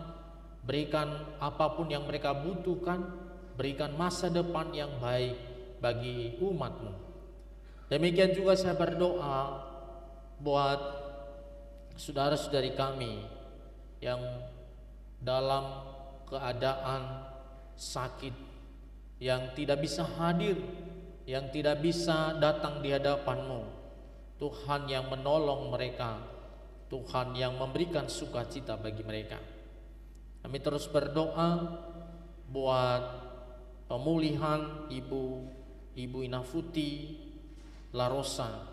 berikan apapun yang mereka butuhkan, berikan masa depan yang baik bagi umat-Mu. Demikian juga saya berdoa buat saudara-saudari kami yang dalam keadaan sakit, yang tidak bisa hadir, yang tidak bisa datang di hadapan-Mu. Tuhan yang menolong mereka, Tuhan yang memberikan sukacita bagi mereka. Kami terus berdoa buat pemulihan Ibu Inafuti La Rosa.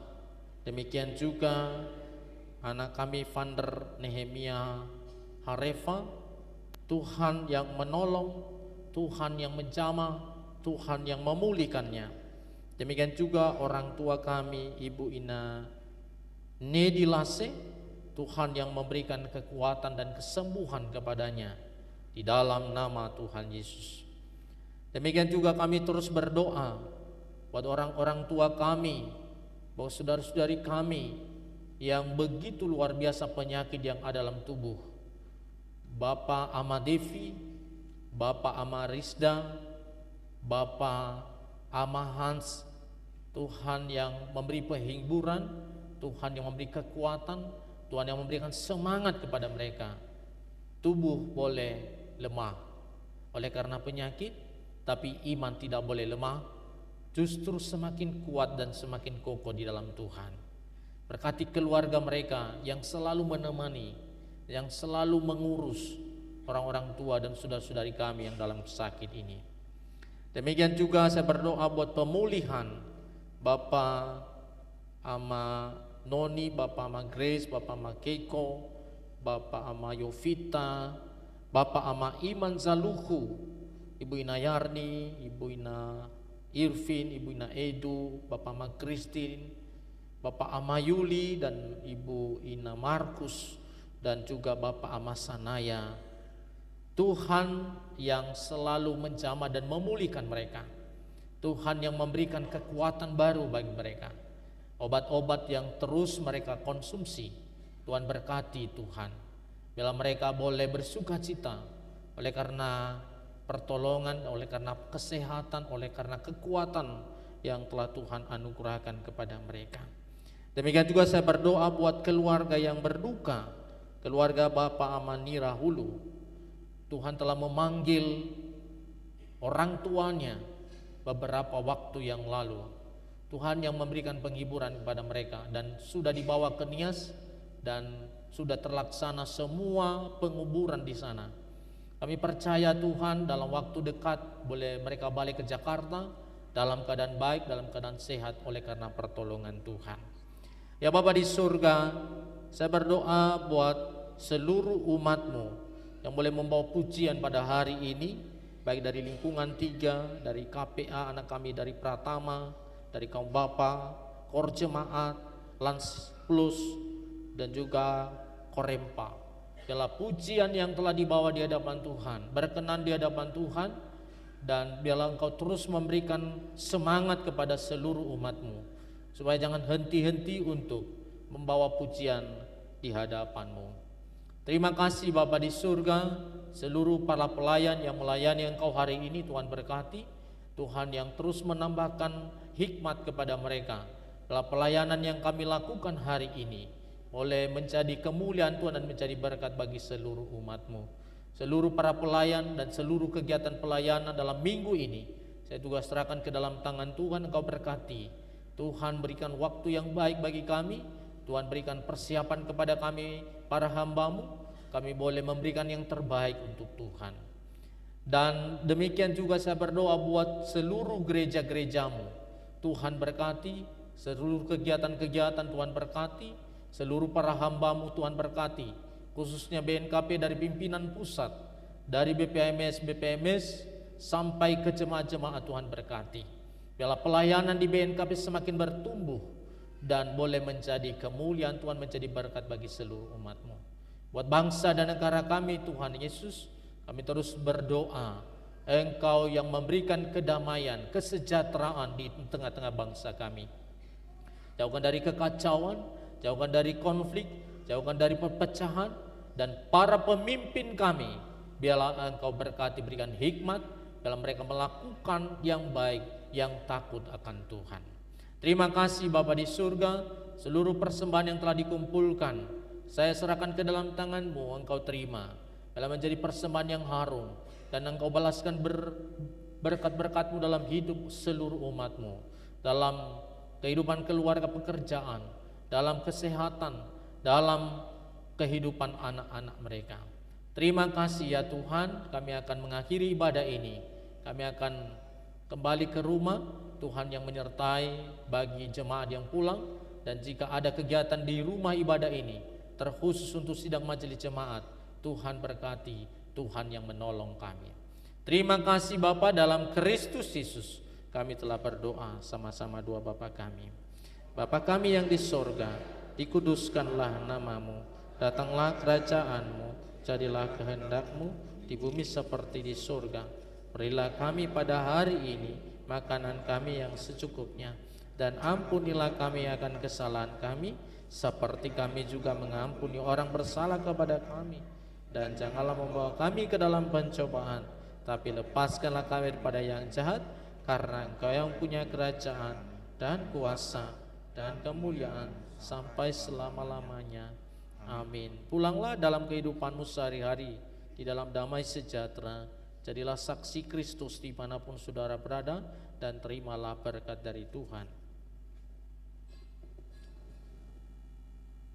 Demikian juga anak kami Vander Nehemia Harefa. Tuhan yang menolong, Tuhan yang menjamah, Tuhan yang memulihkannya. Demikian juga orang tua kami Ibu Ina Nedilase. Tuhan yang memberikan kekuatan dan kesembuhan kepadanya di dalam nama Tuhan Yesus. Demikian juga kami terus berdoa buat orang-orang tua kami, buat saudara-saudari kami yang begitu luar biasa penyakit yang ada dalam tubuh. Bapak Ama Devi, Bapak Ama Rizda, Bapak Ama Hans. Tuhan yang memberi penghiburan, Tuhan yang memberi kekuatan, Tuhan yang memberikan semangat kepada mereka. Tubuh boleh lemah oleh karena penyakit, tapi iman tidak boleh lemah, justru semakin kuat dan semakin kokoh di dalam Tuhan. Berkati keluarga mereka yang selalu menemani, yang selalu mengurus orang-orang tua dan saudara-saudari kami yang dalam sakit ini. Demikian juga saya berdoa buat pemulihan Bapak Ama Noni, Bapak Ama Grace, Bapak Ama Keiko, Bapak Ama Yovita, Bapak Ama Iman Zaluhu, Ibu Ina Yarni, Ibu Ina Irvin, Ibu Ina Edu, Bapak Ama Christine, Bapak Amayuli dan Ibu Ina Markus dan juga Bapak Amasanaya. Tuhan yang selalu menjamah dan memulihkan mereka. Tuhan yang memberikan kekuatan baru bagi mereka. Obat-obat yang terus mereka konsumsi, Tuhan berkati Tuhan. Bila mereka boleh bersuka cita oleh karena pertolongan, oleh karena kesehatan, oleh karena kekuatan yang telah Tuhan anugerahkan kepada mereka. Demikian juga saya berdoa buat keluarga yang berduka, keluarga Bapak Amanira Hulu. Tuhan telah memanggil orang tuanya beberapa waktu yang lalu. Tuhan yang memberikan penghiburan kepada mereka dan sudah dibawa ke Nias dan sudah terlaksana semua penguburan di sana. Kami percaya Tuhan dalam waktu dekat boleh mereka balik ke Jakarta dalam keadaan baik, dalam keadaan sehat oleh karena pertolongan Tuhan. Ya Bapa di surga, saya berdoa buat seluruh umat-Mu yang boleh membawa pujian pada hari ini, baik dari lingkungan 3, dari KPA, anak kami dari Pratama, dari kaum Bapa, Kor Jemaat, Lans Plus, dan juga Korempa. Biarlah pujian yang telah dibawa di hadapan Tuhan, berkenan di hadapan Tuhan, dan biarlah Engkau terus memberikan semangat kepada seluruh umat-Mu, supaya jangan henti-henti untuk membawa pujian di hadapan-Mu. Terima kasih Bapa di surga, seluruh para pelayan yang melayani Engkau hari ini Tuhan berkati. Tuhan yang terus menambahkan hikmat kepada mereka. Dalam pelayanan yang kami lakukan hari ini boleh menjadi kemuliaan Tuhan dan menjadi berkat bagi seluruh umat-Mu. Seluruh para pelayan dan seluruh kegiatan pelayanan dalam minggu ini saya juga serahkan ke dalam tangan Tuhan. Engkau berkati. Tuhan berikan waktu yang baik bagi kami. Tuhan berikan persiapan kepada kami para hamba-Mu, kami boleh memberikan yang terbaik untuk Tuhan. Dan demikian juga saya berdoa buat seluruh gereja-gereja-Mu. Tuhan berkati, seluruh kegiatan-kegiatan Tuhan berkati, seluruh para hamba-Mu Tuhan berkati, khususnya BNKP dari pimpinan pusat, dari BPMS sampai ke jemaat-jemaat Tuhan berkati. Biarlah pelayanan di BNKP semakin bertumbuh dan boleh menjadi kemuliaan Tuhan, menjadi berkat bagi seluruh umat-Mu. Buat bangsa dan negara kami Tuhan Yesus, kami terus berdoa Engkau yang memberikan kedamaian, kesejahteraan di tengah-tengah bangsa kami. Jauhkan dari kekacauan, jauhkan dari konflik, jauhkan dari perpecahan, dan para pemimpin kami biarlah Engkau berkati, berikan hikmat dalam mereka melakukan yang baik, yang takut akan Tuhan. Terima kasih Bapa di surga, seluruh persembahan yang telah dikumpulkan saya serahkan ke dalam tangan-Mu, Engkau terima. Dalam menjadi persembahan yang harum dan Engkau balaskan berkat-berkat-Mu dalam hidup seluruh umat-Mu, dalam kehidupan keluarga, pekerjaan, dalam kesehatan, dalam kehidupan anak-anak mereka. Terima kasih ya Tuhan, kami akan mengakhiri ibadah ini. Kami akan kembali ke rumah, Tuhan yang menyertai bagi jemaat yang pulang, dan jika ada kegiatan di rumah ibadah ini terkhusus untuk sidang majelis jemaat, Tuhan berkati, Tuhan yang menolong kami. Terima kasih Bapa, dalam Kristus Yesus kami telah berdoa sama-sama doa Bapa kami. Bapa kami yang di sorga, dikuduskanlah nama-Mu, datanglah kerajaan-Mu, jadilah kehendak-Mu di bumi seperti di sorga. Berilah kami pada hari ini makanan kami yang secukupnya, dan ampunilah kami akan kesalahan kami, seperti kami juga mengampuni orang bersalah kepada kami. Dan janganlah membawa kami ke dalam pencobaan, tapi lepaskanlah kami daripada yang jahat, karena Engkau yang punya kerajaan dan kuasa dan kemuliaan sampai selama-lamanya. Amin. Pulanglah dalam kehidupanmu sehari-hari di dalam damai sejahtera. Jadilah saksi Kristus dimanapun saudara berada, dan terimalah berkat dari Tuhan.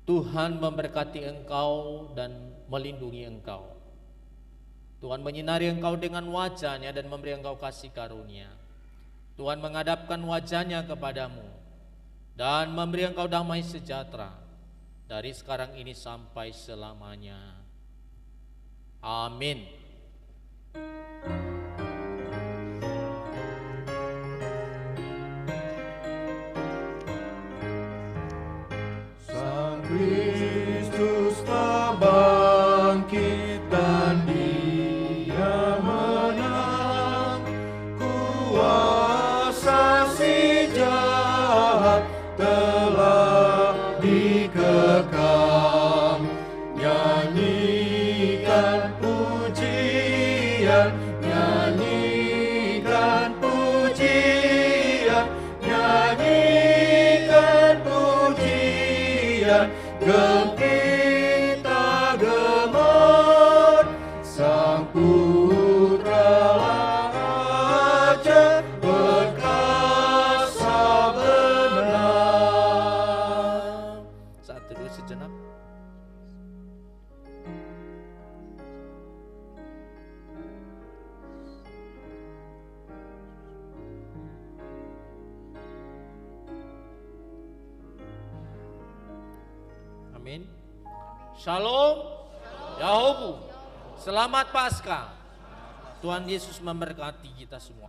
Tuhan memberkati engkau dan melindungi engkau. Tuhan menyinari engkau dengan wajah-Nya dan memberi engkau kasih karunia. Tuhan menghadapkan wajah-Nya kepadamu dan memberi engkau damai sejahtera dari sekarang ini sampai selamanya. Amin. Kristus telah bangkit dan Dia menang. Kuasa si jahat telah dikekang. Nyanyikan pujian, nyanyikan pujian, nyanyikan pujian. Gembira gemar, Sang Putra Raja berkuasa benar. Saat teduh sejenak. Amin. Shalom. Yahobu. Selamat Paskah. Tuhan Yesus memberkati kita semua.